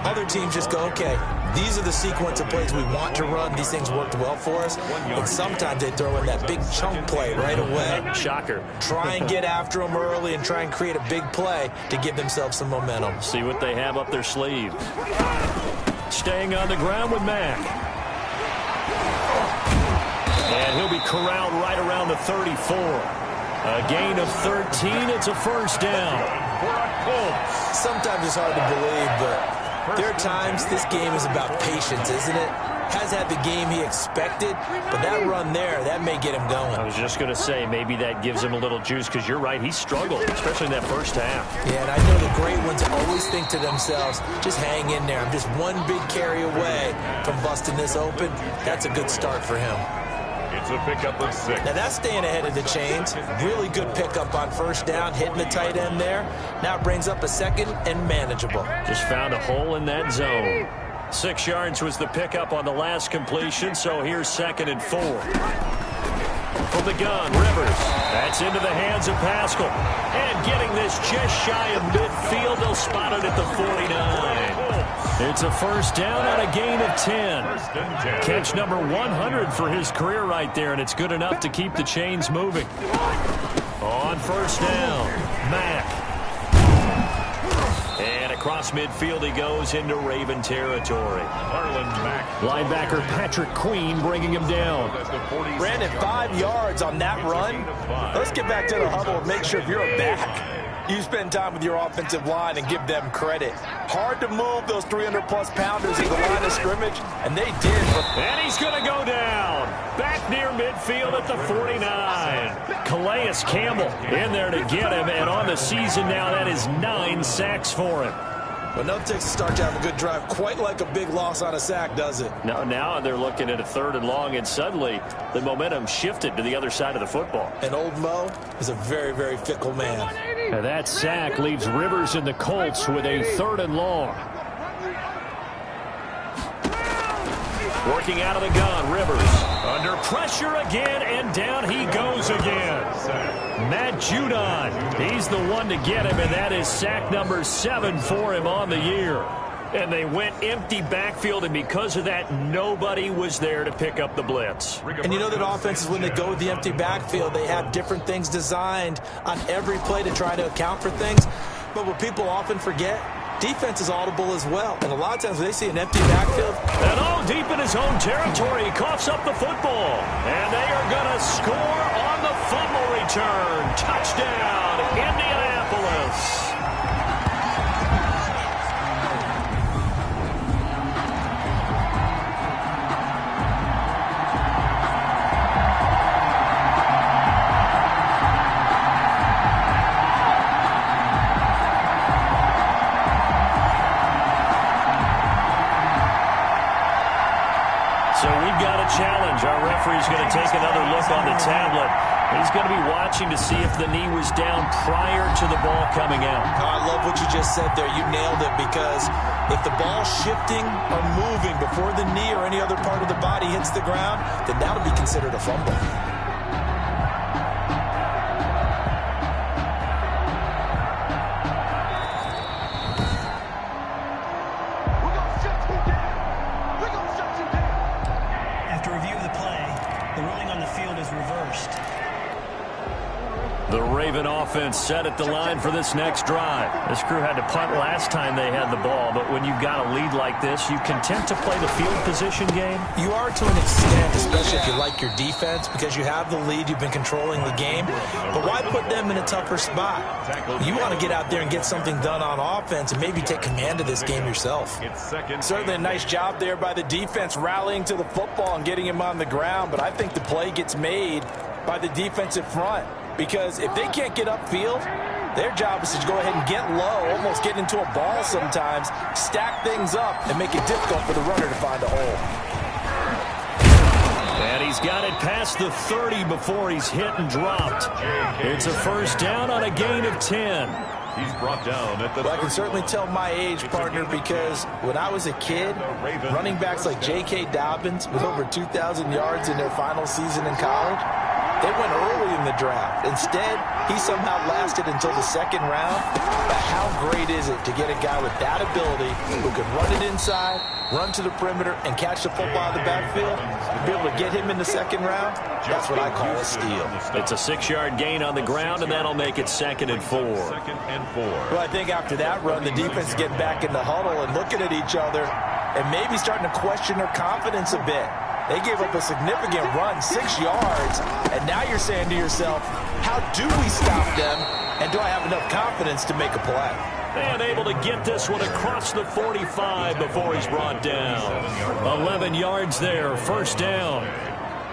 Other teams just go, okay, these are the sequence of plays we want to run. These things worked well for us. And sometimes they throw in that big chunk play right away. Shocker. Try and get after them early and try and create a big play to give themselves some momentum. See what they have up their sleeve. Staying on the ground with Mack. And he'll be corralled right around the 34. A gain of 13. It's a 1st down. Sometimes it's hard to believe, but there are times this game is about patience, isn't it? Has had the game he expected, but that run there, that may get him going. I was just going to say, maybe that gives him a little juice, because you're right, he struggled, especially in that 1st half. Yeah, and I know the great ones always think to themselves, just hang in there. I'm just one big carry away from busting this open. That's a good start for him. It's a pickup of 6. Now that's staying ahead of the chains. Really good pickup on 1st down, hitting the tight end there. Now it brings up a 2nd and manageable. Just found a hole in that zone. 6 yards was the pickup on the last completion, so here's 2nd and 4. From the gun, Rivers. That's into the hands of Pascal. And getting this just shy of midfield, they'll spot it at the 49. It's a 1st down on a gain of 10. Catch number 100 for his career right there, and it's good enough to keep the chains moving. On 1st down, Mack. And across midfield he goes into Raven territory. Linebacker Patrick Queen bringing him down. Brandon, 5 yards on that run. Let's get back to the huddle and make sure if you're a back, you spend time with your offensive line and give them credit. Hard to move those 300-plus pounders in the line of scrimmage, and they did. And he's going to go down. Back near midfield at the 49. Calais Campbell in there to get him, and on the season now, that is 9 sacks for him. But no, it takes a start to have a good drive. Quite like a big loss on a sack, does it? No, now they're looking at a 3rd and long, and suddenly the momentum shifted to the other side of the football. And old Mo is a very, very fickle man. And that sack leaves Rivers and the Colts with a 3rd and long. Working out of the gun, Rivers. Under pressure again, and down he goes again. Matt Judon, he's the one to get him, and that is sack number 7 for him on the year. And they went empty backfield, and because of that, nobody was there to pick up the blitz. And you know that offenses, when they go with the empty backfield, they have different things designed on every play to try to account for things. But what people often forget, defense is audible as well. And a lot of times when they see an empty backfield. And all deep in his own territory, he coughs up the football. And they are going to score on the fumble return. Touchdown, Indianapolis. So we've got a challenge. Our referee's going to take another look on the tablet. He's going to be watching to see if the knee was down prior to the ball coming out. I love what you just said there. You nailed it, because if the ball's shifting or moving before the knee or any other part of the body hits the ground, then that'll be considered a fumble. After review of the play, the ruling on the field is reversed. The Raven offense set at the line for this next drive. This crew had to punt last time they had the ball, but when you've got a lead like this, you content to play the field position game? You are to an extent, especially if you like your defense, because you have the lead, you've been controlling the game. But why put them in a tougher spot? You want to get out there and get something done on offense and maybe take command of this game yourself. Certainly a nice job there by the defense, rallying to the football and getting him on the ground. But I think the play gets made by the defensive front, because if they can't get upfield, their job is to go ahead and get low, almost get into a ball sometimes, stack things up, and make it difficult for the runner to find a hole. And he's got it past the 30 before he's hit and dropped. It's a first down on a gain of 10. He's brought down at the Well, I can certainly tell my age, partner, because when I was a kid, running backs like J.K. Dobbins with over 2,000 yards in their final season in college, they went early in the draft. Instead, he somehow lasted until the second round. But how great is it to get a guy with that ability who could run it inside, run to the perimeter, and catch the football out of the backfield? To be able to get him in the second round, that's what I call a steal. It's a 6-yard gain on the ground, and that'll make it 2nd and 4. Well, I think after that run, the defense is getting back in the huddle and looking at each other and maybe starting to question their confidence a bit. They gave up a significant run, 6 yards, and now you're saying to yourself, how do we stop them, and do I have enough confidence to make a play? And able to get this one across the 45 before he's brought down. 11 yards there, first down.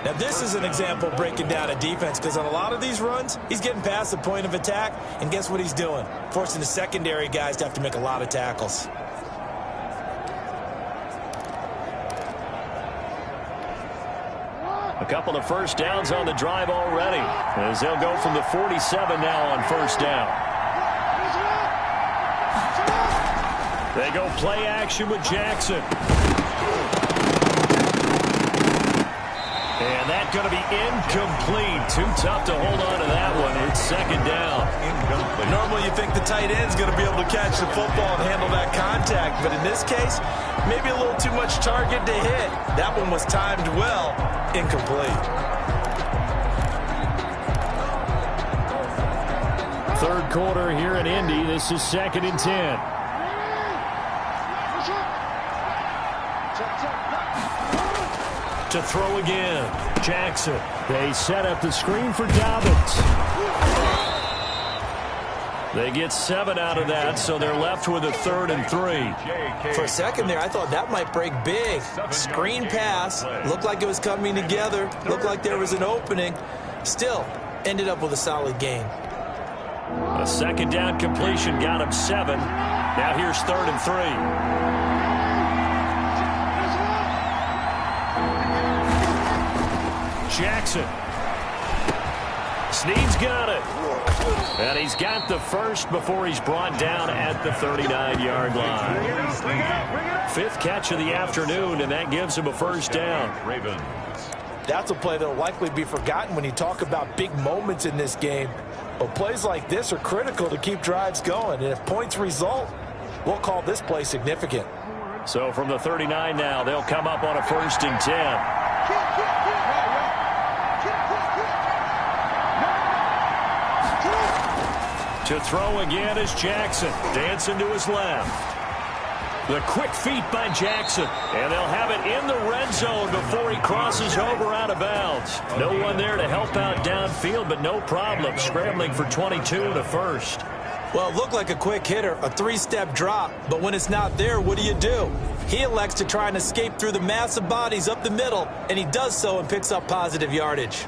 Now, this is an example of breaking down a defense, because on a lot of these runs, he's getting past the point of attack, and guess what he's doing? Forcing the secondary guys to have to make a lot of tackles. A couple of first downs on the drive already, as they'll go from the 47 now on first down. They go play action with Jackson. And that's going to be incomplete. Too tough to hold on to that one. It's second down. Normally you think the tight end's going to be able to catch the football and handle that contact, but in this case, maybe a little too much target to hit. That one was timed well. Incomplete. Third quarter here in Indy. This is 2nd and 10. To throw again, Jackson. They set up the screen for Dobbins. They get 7 out of that, so they're left with a 3rd and 3. For a second there, I thought that might break big. Screen pass. Looked like it was coming together. Looked like there was an opening. Still, ended up with a solid gain. A second down completion got him 7. Now here's 3rd and 3. Jackson. Snead's got it. And he's got the first before he's brought down at the 39-yard line. 5th catch of the afternoon, and that gives him a first down. Ravens. That's a play that will likely be forgotten when you talk about big moments in this game. But plays like this are critical to keep drives going. And if points result, we'll call this play significant. So from the 39 now, they'll come up on a 1st and 10. To throw again is Jackson. Dancing to his left. The quick feet by Jackson. And they'll have it in the red zone before he crosses over out of bounds. No one there to help out downfield, but no problem. Scrambling for 22 and a first. Well, it looked like a quick hitter, a 3-step drop. But when it's not there, what do? He elects to try and escape through the massive bodies up the middle, and he does so and picks up positive yardage.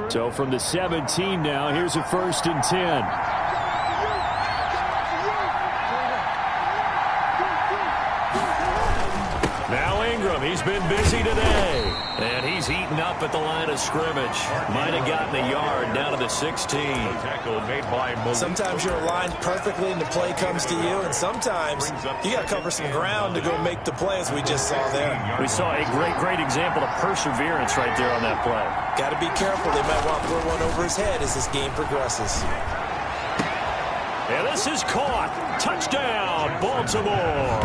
So from the 17 now, here's a 1st and 10. Now Ingram. Ingram, he's been busy today. And he's eaten up at the line of scrimmage. Might have gotten a yard down to the 16. Tackle made by Malik. Sometimes you're aligned perfectly and the play comes to you, and sometimes you got to cover some ground to go make the play, as we just saw there. We saw a great example of perseverance right there on that play. Got to be careful. They might want to throw one over his head as this game progresses. And this is caught. Touchdown, Baltimore.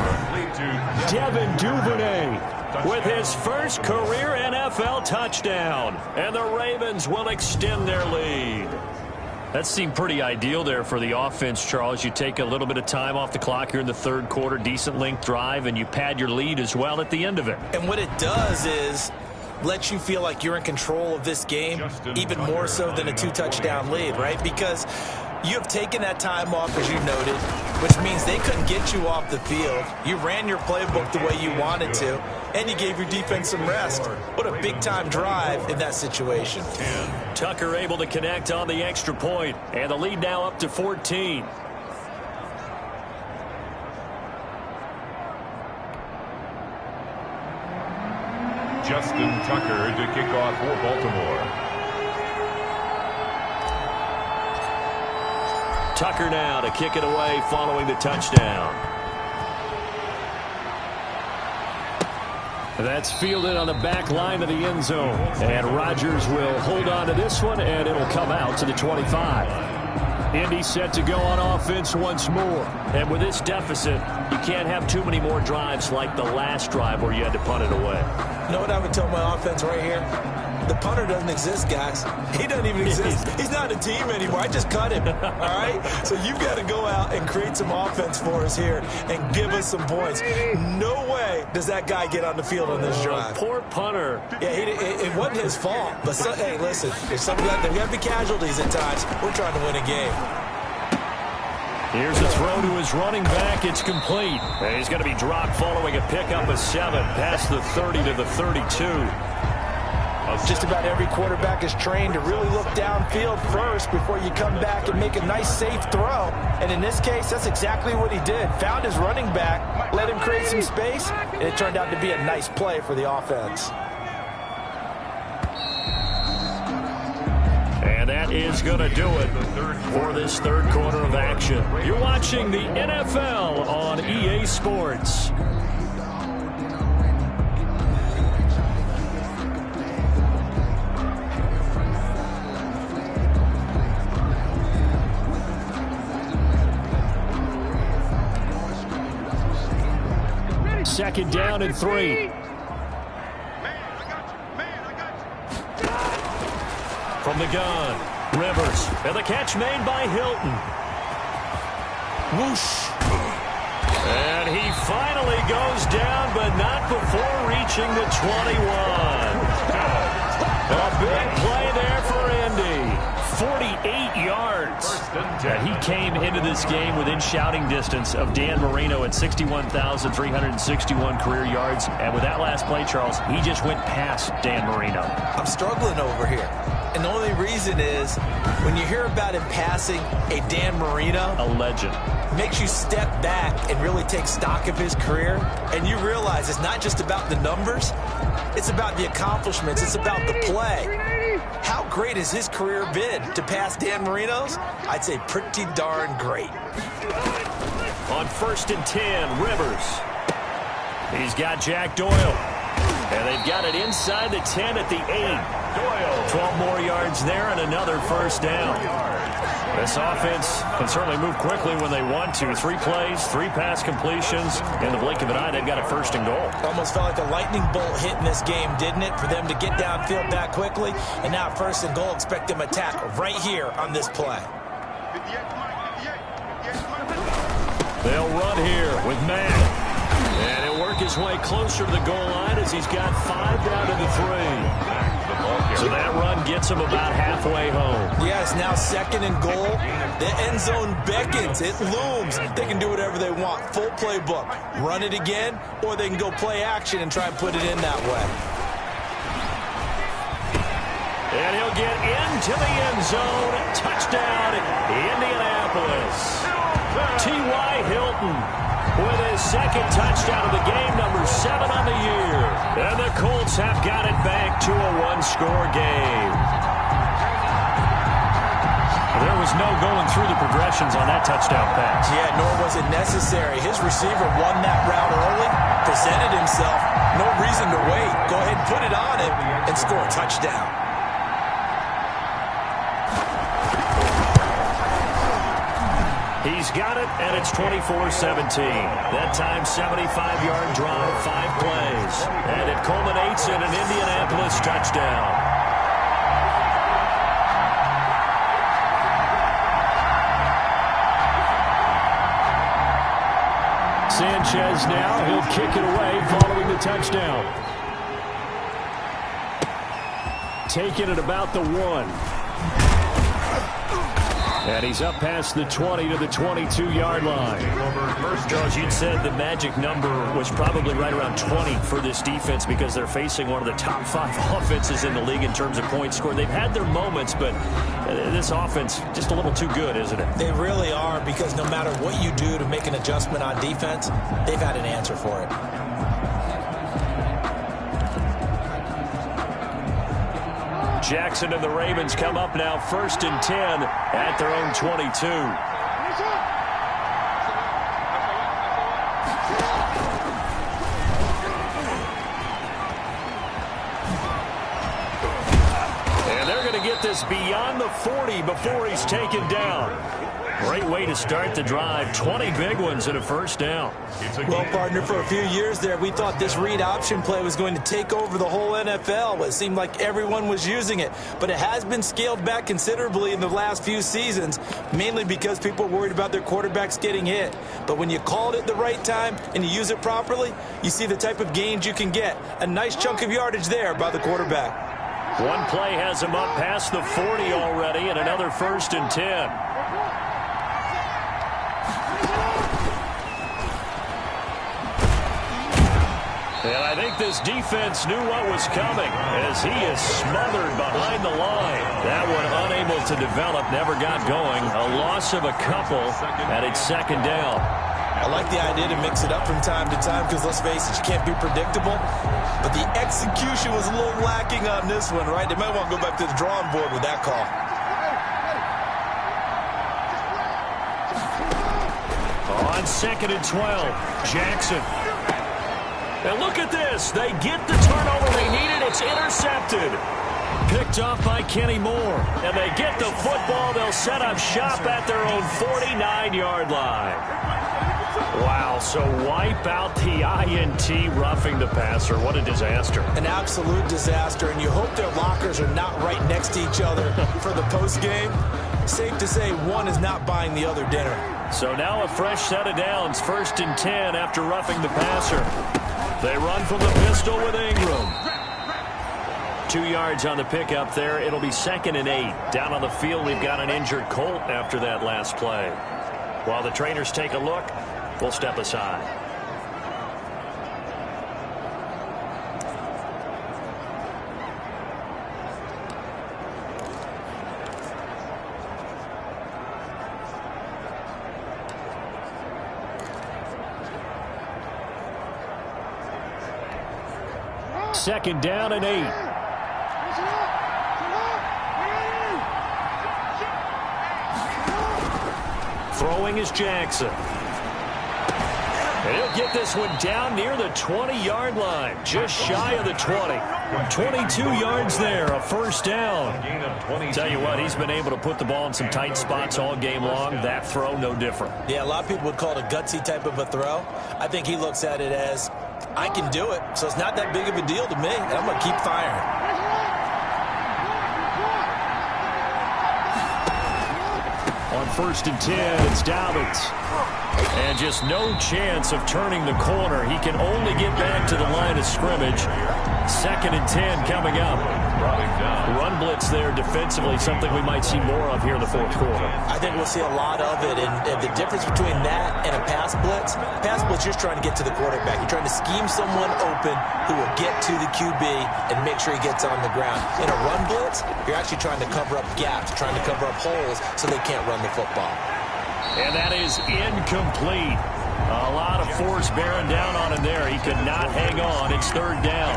Devin Duvernay with his first career NFL touchdown. And the Ravens will extend their lead. That seemed pretty ideal there for the offense, Charles. You take a little bit of time off the clock here in the third quarter, decent length drive, and you pad your lead as well at the end of it. And what it does is lets you feel like you're in control of this game, even more so than a 2-touchdown lead, right? Because you have taken that time off, as you noted, which means they couldn't get you off the field. You ran your playbook the way you wanted to, and you gave your defense some rest. What a big-time drive in that situation. Tucker able to connect on the extra point, and the lead now up to 14. Justin Tucker to kick off for Baltimore. Tucker now to kick it away following the touchdown. That's fielded on the back line of the end zone. And Rodgers will hold on to this one, and it'll come out to the 25. Indy set to go on offense once more. And with this deficit, you can't have too many more drives like the last drive where you had to punt it away. You know what I would tell my offense right here? The punter doesn't exist, guys. He doesn't even exist. He's not a team anymore. I just cut him, all right? So you've got to go out and create some offense for us here and give us some points. No way does that guy get on the field on this drive. Poor punter. Yeah, it wasn't his fault. But, hey, listen, if there got to be casualties at times. We're trying to win a game. Here's a throw to his running back. It's complete. And he's going to be dropped following a pickup of 7 past the 30 to the 32. Just about every quarterback is trained to really look downfield first before you come back and make a nice, safe throw. And in this case, that's exactly what he did. Found his running back, let him create some space, and it turned out to be a nice play for the offense. And that is going to do it for this third quarter of action. You're watching the NFL on EA Sports. Second down and 3. From the gun, Rivers. And the catch made by Hilton. Whoosh. And he finally goes down, but not before reaching the 21. A big play there for Indy. 48 yards. And he came into this game within shouting distance of Dan Marino at 61,361 career yards. And with that last play, Charles, he just went past Dan Marino. I'm struggling over here. And the only reason is when you hear about him passing a Dan Marino, a legend, makes you step back and really take stock of his career. And you realize it's not just about the numbers. It's about the accomplishments. It's about the play. How great has his career been? To pass Dan Marino's? I'd say pretty darn great. On 1st and 10, Rivers. He's got Jack Doyle. And they've got it inside the 10 at the 8. 12 more yards there and another first down. This offense can certainly move quickly when they want to. 3 plays, 3 pass completions. In the blink of an eye, they've got a 1st and goal. Almost felt like a lightning bolt hit in this game, didn't it? For them to get downfield that quickly. And now 1st and goal, expect them to attack right here on this play. They'll run here with Maddden. And he'll work his way closer to the goal line as he's got 5 down to the 3. So that run gets him about halfway home. Yeah, it's now 2nd and goal. The end zone beckons. It looms. They can do whatever they want. Full playbook. Run it again, or they can go play action and try and put it in that way. And he'll get into the end zone. Touchdown, Indianapolis. T.Y. Hilton with his second touchdown of the game, number 7 on the year. And the Colts have got it back to a one-score game. There was no going through the progressions on that touchdown pass. Yeah, nor was it necessary. His receiver won that route early, presented himself. No reason to wait. Go ahead and put it on him and score a touchdown. He's got it, and it's 24-17. That time, 75-yard drive, 5 plays. And it culminates in an Indianapolis touchdown. Sanchez now, he'll kick it away following the touchdown. Taking it about the 1. And he's up past the 20 to the 22-yard line. Charles, you'd said the magic number was probably right around 20 for this defense because they're facing one of the top 5 offenses in the league in terms of points scored. They've had their moments, but this offense just a little too good, isn't it? They really are, because no matter what you do to make an adjustment on defense, they've had an answer for it. Jackson and the Ravens come up now 1st and 10 at their own 22. And they're going to get this beyond the 40 before he's taken down. Great way to start the drive. 20 big ones and a first down. Well, partner, for a few years there, we thought this read option play was going to take over the whole NFL. It seemed like everyone was using it. But it has been scaled back considerably in the last few seasons, mainly because people are worried about their quarterbacks getting hit. But when you call it at the right time and you use it properly, you see the type of gains you can get. A nice chunk of yardage there by the quarterback. One play has him up past the 40 already, and another 1st and 10. And I think this defense knew what was coming as he is smothered behind the line. That one unable to develop, never got going. A loss of a couple, and it's 2nd down. I like the idea to mix it up from time to time because, let's face it, you can't be predictable. But the execution was a little lacking on this one, right? They might want to go back to the drawing board with that call. On 2nd and 12, Jackson. And look at this. They get the turnover they needed. It's intercepted. Picked off by Kenny Moore. And they get the football. They'll set up shop at their own 49-yard line. Wow, so wipe out the INT, roughing the passer. What a disaster. An absolute disaster, and you hope their lockers are not right next to each other for the postgame. Safe to say one is not buying the other dinner. So now a fresh set of downs, 1st and 10 after roughing the passer. They run from the pistol with Ingram. 2 yards on the pickup there. It'll be 2nd and 8. Down on the field, we've got an injured Colt after that last play. While the trainers take a look, we'll step aside. Second down and 8. Throwing is Jackson. And he'll get this one down near the 20-yard line, just shy of the 20. 22 yards there, a first down. Tell you what, he's been able to put the ball in some tight spots all game long. That throw, no different. Yeah, a lot of people would call it a gutsy type of a throw. I think he looks at it as, I can do it, so it's not that big of a deal to me, and I'm going to keep firing. On 1st and 10, it's Dobbins. And just no chance of turning the corner. He can only get back to the line of scrimmage. 2nd and 10 coming up. Run blitz there defensively, something we might see more of here in the 4th quarter. I think we'll see a lot of it, and the difference between that and a pass blitz, you're just trying to get to the quarterback. You're trying to scheme someone open who will get to the QB and make sure he gets on the ground. In a run blitz, you're actually trying to cover up gaps, trying to cover up holes so they can't run the football. And that is incomplete. A lot of force bearing down on him there. He could not hang on. It's third down.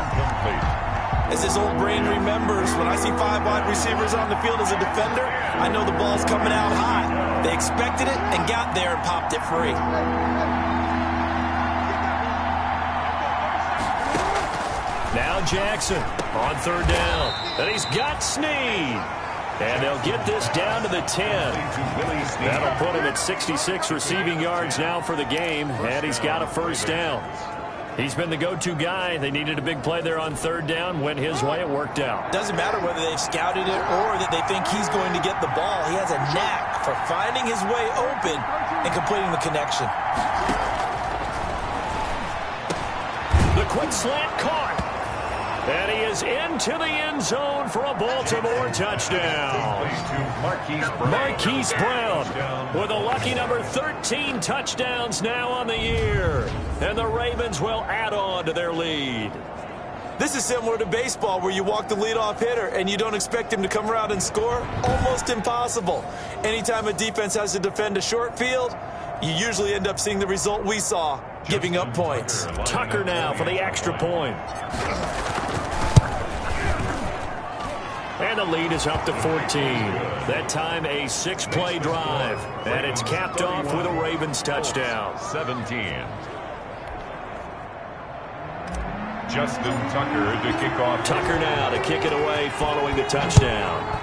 As his old brain remembers, when I see 5 wide receivers on the field as a defender, I know the ball's coming out high. They expected it and got there and popped it free. Now Jackson on third down. And he's got Snead. And they'll get this down to the 10. That'll put him at 66 receiving yards now for the game. And he's got a first down. He's been the go-to guy. They needed a big play there on third down. Went his way. It worked out. Doesn't matter whether they've scouted it or that they think he's going to get the ball. He has a knack for finding his way open and completing the connection. The quick slant caught. And he is into the end zone for a Baltimore touchdown. Marquise Brown with a lucky number 13 touchdowns now on the year. And the Ravens will add on to their lead. This is similar to baseball where you walk the leadoff hitter and you don't expect him to come around and score. Almost impossible. Anytime a defense has to defend a short field, you usually end up seeing the result we saw, giving up points. Tucker now for the extra point. And the lead is up to 14. That time a 6-play drive. And it's capped off with a Ravens touchdown. 17. Justin Tucker to kick off. Tucker now to kick it away following the touchdown.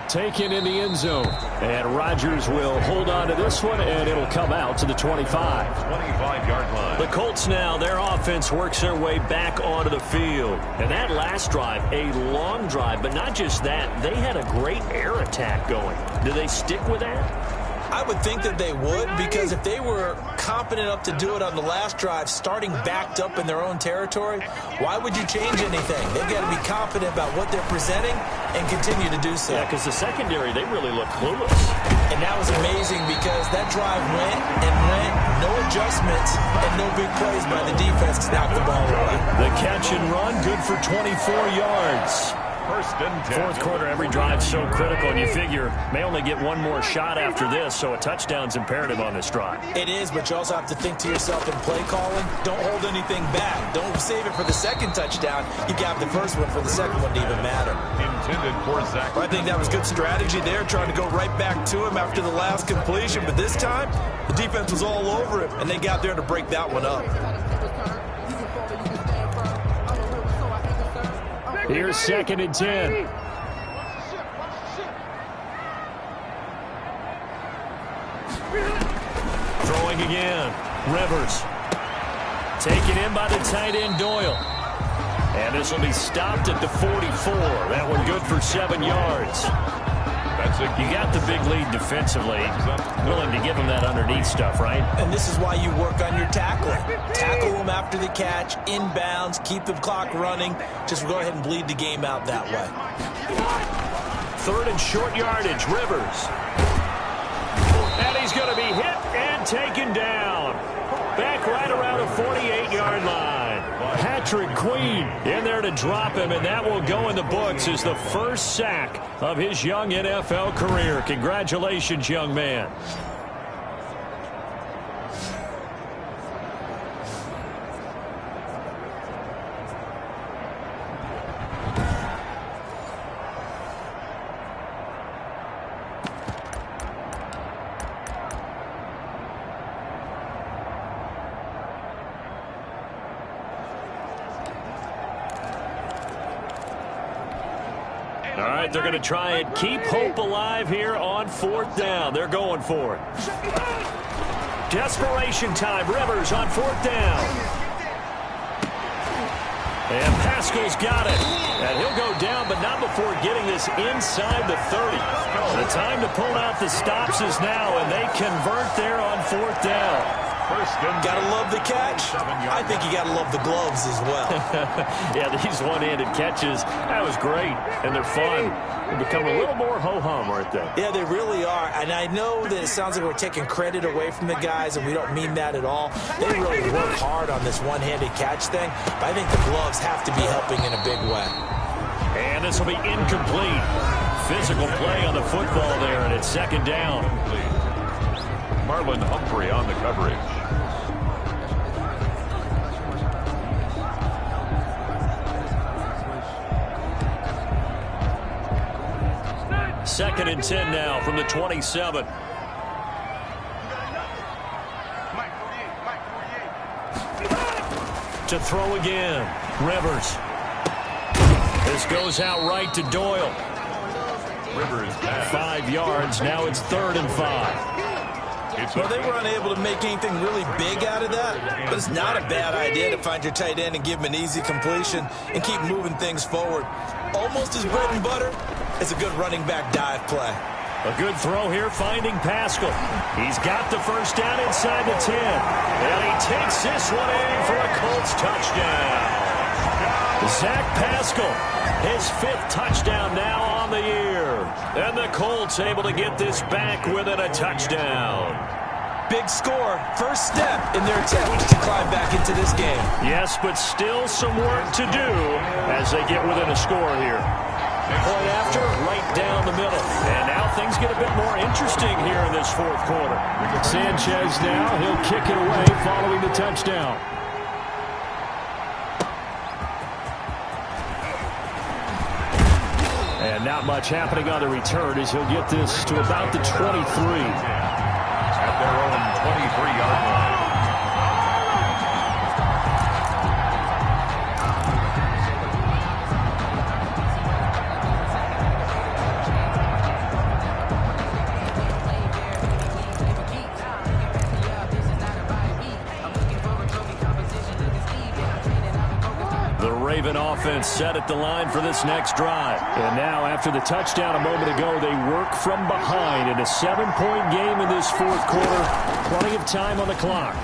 Taken in the end zone. And Rodgers will hold on to this one, and it'll come out to the 25. 25-yard line. The Colts now, their offense works their way back onto the field. And that last drive, a long drive, but not just that. They had a great air attack going. Do they stick with that? I would think that they would, because if they were confident enough to do it on the last drive, starting backed up in their own territory, why would you change anything? They've got to be confident about what they're presenting and continue to do so. Yeah, because the secondary, they really look clueless. And that was amazing because that drive went and went, no adjustments, and no big plays by the defense to knock the ball away. The catch and run, good for 24 yards. First and 10. Fourth quarter, every drive's so critical, and you figure may only get one more shot after this, so a touchdown's imperative on this drive. It is, but you also have to think to yourself in play calling, don't hold anything back. Don't save it for the second touchdown. You got the first one for the second one to even matter. Intended for Zach. I think that was good strategy there, trying to go right back to him after the last completion, but this time, the defense was all over him, and they got there to break that one up. Here's second and 10. Throwing again. Rivers. Taken in by the tight end Doyle. And this will be stopped at the 44. That one good for 7 yards. You got the big lead defensively. Willing to give them that underneath stuff, right? And this is why you work on your tackling. Tackle them after the catch, inbounds, keep the clock running. Just go ahead and bleed the game out that way. Third and short yardage, Rivers. And he's going to be hit and taken down. Back right around the 48-yard line. Patrick Queen in there to drop him, and that will go in the books as the first sack of his young NFL career. Congratulations, young man. All right, they're going to try and keep hope alive here on fourth down. They're going for it. Desperation time. Rivers on fourth down. And Pascal's got it. And he'll go down, but not before getting this inside the 30. The time to pull out the stops is now, and they convert there on fourth down. Gotta love the catch. I think you gotta love the gloves as well. Yeah, these one-handed catches, that was great, and they're fun. They become a little more ho-hum, aren't they? Yeah, they really are. And I know that it sounds like we're taking credit away from the guys, and we don't mean that at all. They really work hard on this one-handed catch thing, but I think the gloves have to be helping in a big way. And this will be incomplete. Physical play on the football there, and it's second down. Marlon Humphrey on the coverage. Second and 10 now from the 27. To throw again. Rivers. This goes out right to Doyle. Rivers pass. 5 yards. Now it's 3rd and 5. Well, they were unable to make anything really big out of that, but it's not a bad idea to find your tight end and give him an easy completion and keep moving things forward. Almost his bread and butter is a good running back dive play. A good throw here, finding Pascal. He's got the first down inside the 10. And he takes this one in for a Colts touchdown. Zach Pascal, his 5th touchdown now on the year. And the Colts able to get this back within a touchdown. Big score, first step in their attempt to climb back into this game. Yes, but still some work to do as they get within a score here. Point after, right down the middle. And now things get a bit more interesting here in this 4th quarter. Sanchez now, he'll kick it away following the touchdown. And not much happening on the return as he'll get this to about the 23. At their own 23-yard line. Raven offense set at the line for this next drive. And now after the touchdown a moment ago, they work from behind in a 7-point game in this 4th quarter. Plenty of time on the clock.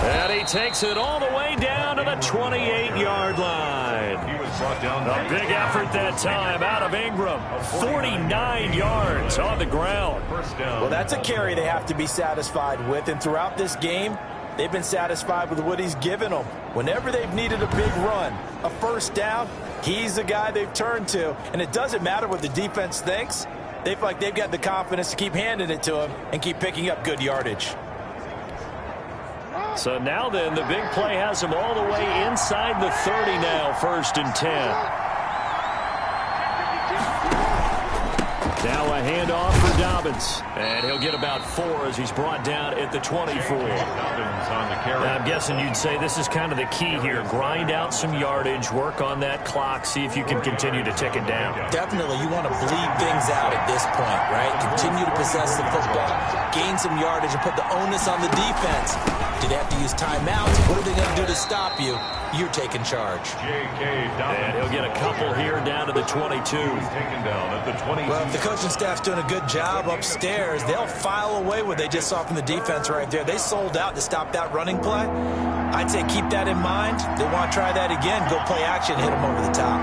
And he takes it all the way down to the 28-yard line. He was brought down. A big effort that time out of Ingram. 49 yards on the ground. First down. Well, that's a carry they have to be satisfied with. And throughout this game, they've been satisfied with what he's given them. Whenever they've needed a big run, a first down, he's the guy they've turned to. And it doesn't matter what the defense thinks. They feel like they've got the confidence to keep handing it to him and keep picking up good yardage. So now then, the big play has him all the way inside the 30 now, 1st and 10. Now a handoff for Dobbins. And he'll get about 4 as he's brought down at the 24. Dobbins on the carry. I'm guessing you'd say this is kind of the key here. Grind out some yardage, work on that clock, see if you can continue to tick it down. Definitely, you want to bleed things out at this point, right? Continue to possess the football, gain some yardage, and put the onus on the defense. Do they have to use timeouts? What are they going to do to stop you? You're taking charge. J.K. Dobbins. And he'll get a couple here down to the 22. He's taken down at the 22. Well, if the coaching staff's doing a good job upstairs, they'll file away what they just saw from the defense right there. They sold out to stop that running play. I'd say keep that in mind. They want to try that again. Go play action, hit them over the top.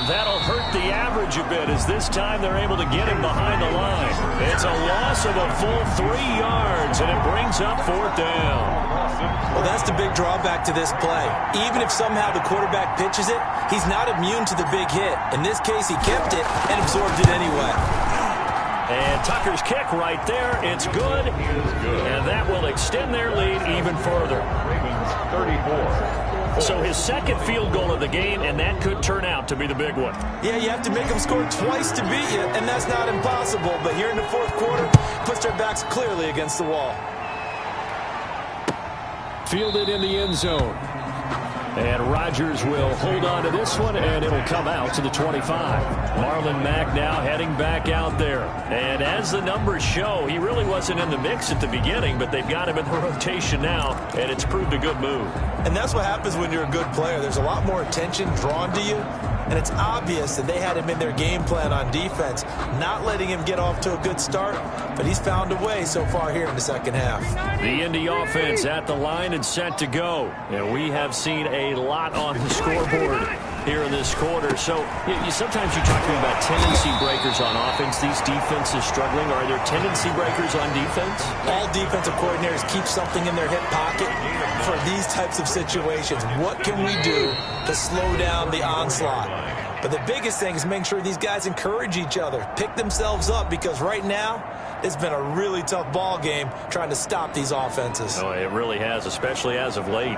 That'll hurt the average a bit as this time they're able to get him behind the line. It's a loss of a full 3 yards, and it brings up 4th down. Well, that's the big drawback to this play. Even if somehow the quarterback pitches it, he's not immune to the big hit. In this case, he kept it and absorbed it anyway. And Tucker's kick right there. It's good. And that will extend their lead even further. Ravens 34. So his 2nd field goal of the game, and that could turn out to be the big one. Yeah, you have to make them score twice to beat you, and that's not impossible. But here in the 4th quarter, puts their backs clearly against the wall. Fielded in the end zone. And Rodgers will hold on to this one, and it'll come out to the 25. Marlon Mack now heading back out there. And as the numbers show, he really wasn't in the mix at the beginning, but they've got him in the rotation now, and it's proved a good move. And that's what happens when you're a good player. There's a lot more attention drawn to you, and it's obvious that they had him in their game plan on defense, not letting him get off to a good start, but he's found a way so far here in the 2nd half. The Indy offense at the line and set to go. And we have seen a lot on the scoreboard here in this quarter. So sometimes you talk to me about tendency breakers on offense. These defenses struggling. Are there tendency breakers on defense? All defensive coordinators keep something in their hip pocket for these types of situations. What can we do to slow down the onslaught? But the biggest thing is make sure these guys encourage each other, pick themselves up, because right now it's been a really tough ball game trying to stop these offenses. Oh, it really has, especially as of late.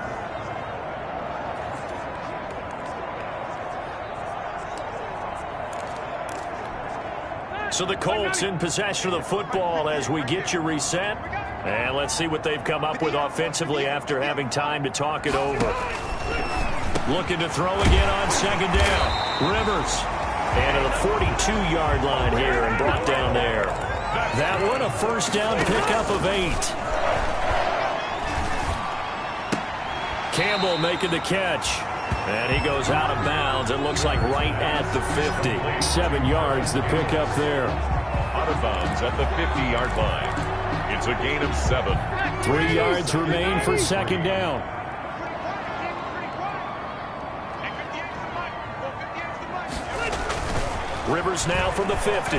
So the Colts in possession of the football as we get you reset. And let's see what they've come up with offensively after having time to talk it over. Looking to throw again on second down. Rivers. And to the 42-yard line here and brought down there. That one a first down pickup of 8. Campbell making the catch. And he goes out of bounds. It looks like right at the 50. 7 yards the pickup there. Out of bounds at the 50-yard line. It's a gain of 7. 3 yards remain for second down. Rivers now from the 50.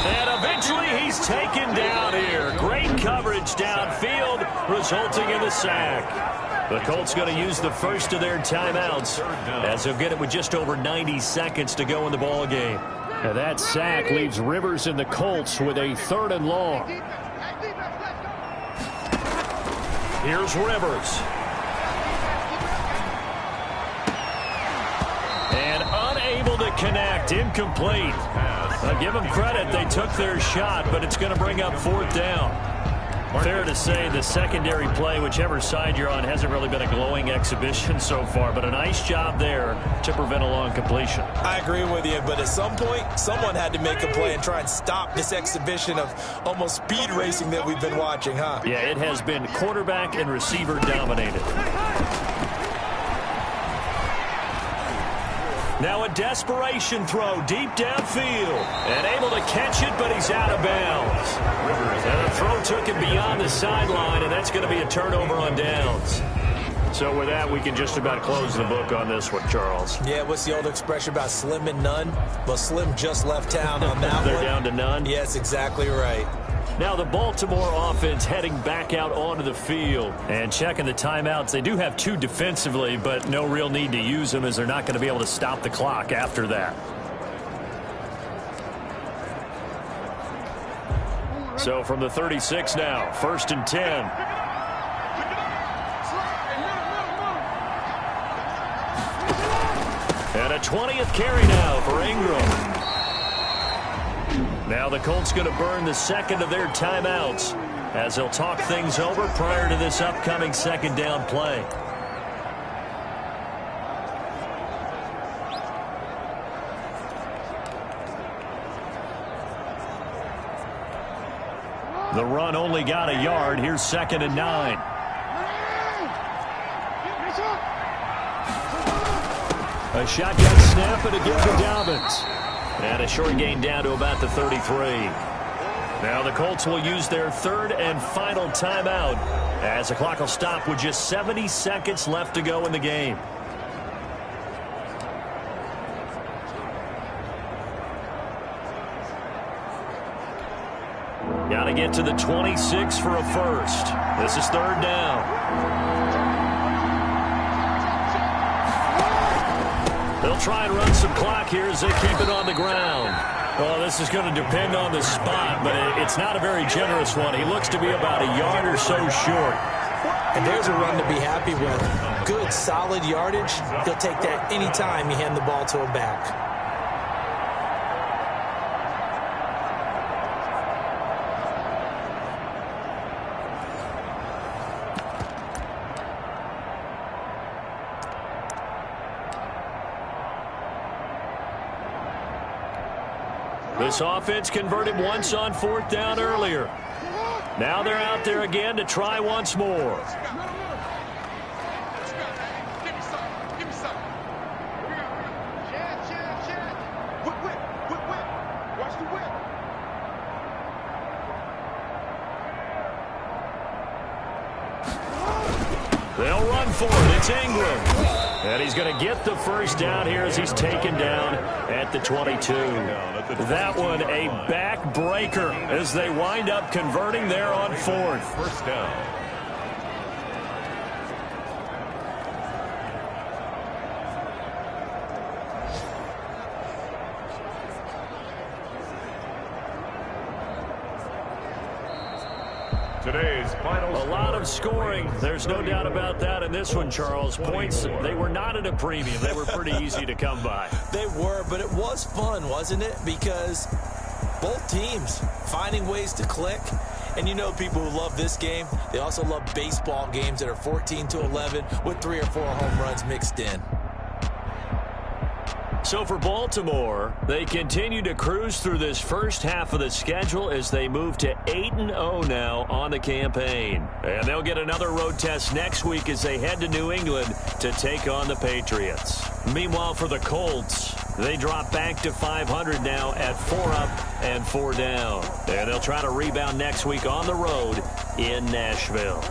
And eventually he's taken down here. Great coverage downfield, resulting in the sack. The Colts going to use the first of their timeouts as they'll get it with just over 90 seconds to go in the ball game. And that sack leaves Rivers and the Colts with a 3rd and long. Here's Rivers. And unable to connect, incomplete. I'll give them credit, they took their shot, but it's going to bring up 4th down. Fair to say the secondary play, whichever side you're on, hasn't really been a glowing exhibition so far, but a nice job there to prevent a long completion. I agree with you, but at some point, someone had to make a play and try and stop this exhibition of almost speed racing that we've been watching, huh? Yeah, it has been quarterback and receiver dominated. Now a desperation throw deep downfield. And able to catch it, but he's out of bounds. And the throw took him beyond the sideline, and that's going to be a turnover on downs. So with that, we can just about close the book on this one, Charles. Yeah, what's the old expression about slim and none? Well, Slim just left town on that They're one. down to none? Yes, exactly right. Now the Baltimore offense heading back out onto the field. And checking the timeouts. They do have 2 defensively, but no real need to use them as they're not going to be able to stop the clock after that. So from the 36 now, 1st and 10. And a 20th carry now for Ingram. Now the Colts going to burn the second of their timeouts as they'll talk things over prior to this upcoming second down play. The run only got a yard. Here's 2nd and 9. A shotgun snap and a give to Dobbins. And a short gain down to about the 33. Now the Colts will use their 3rd and final timeout as the clock will stop with just 70 seconds left to go in the game. Got to get to the 26 for a first. This is 3rd down. They'll try and run some clock here as they keep it on the ground. Well, this is going to depend on the spot, but it's not a very generous one. He looks to be about a yard or so short. And there's a run to be happy with. Good, solid yardage. He'll take that any time you hand the ball to him back. This offense converted once on 4th down earlier. Now they're out there again to try once more. They'll run for it. It's England. And he's going to get the first down here as he's taken down at the 22. That one a backbreaker as they wind up converting there on 4th. First down. Today's final a lot of scoring. There's no doubt about that in this one, Charles. Points, they were not at a premium. They were pretty easy to come by. They were, but it was fun, wasn't it? Because both teams finding ways to click. And you know people who love this game, they also love baseball games that are 14-11 with 3 or 4 home runs mixed in. So for Baltimore, they continue to cruise through this first half of the schedule as they move to 8-0 now on the campaign. And they'll get another road test next week as they head to New England to take on the Patriots. Meanwhile, for the Colts, they drop back to 500 now at 4 up and 4 down. And they'll try to rebound next week on the road in Nashville.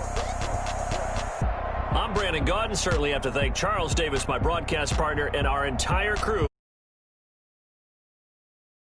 I'm Brandon Gaudin. Certainly have to thank Charles Davis, my broadcast partner, and our entire crew.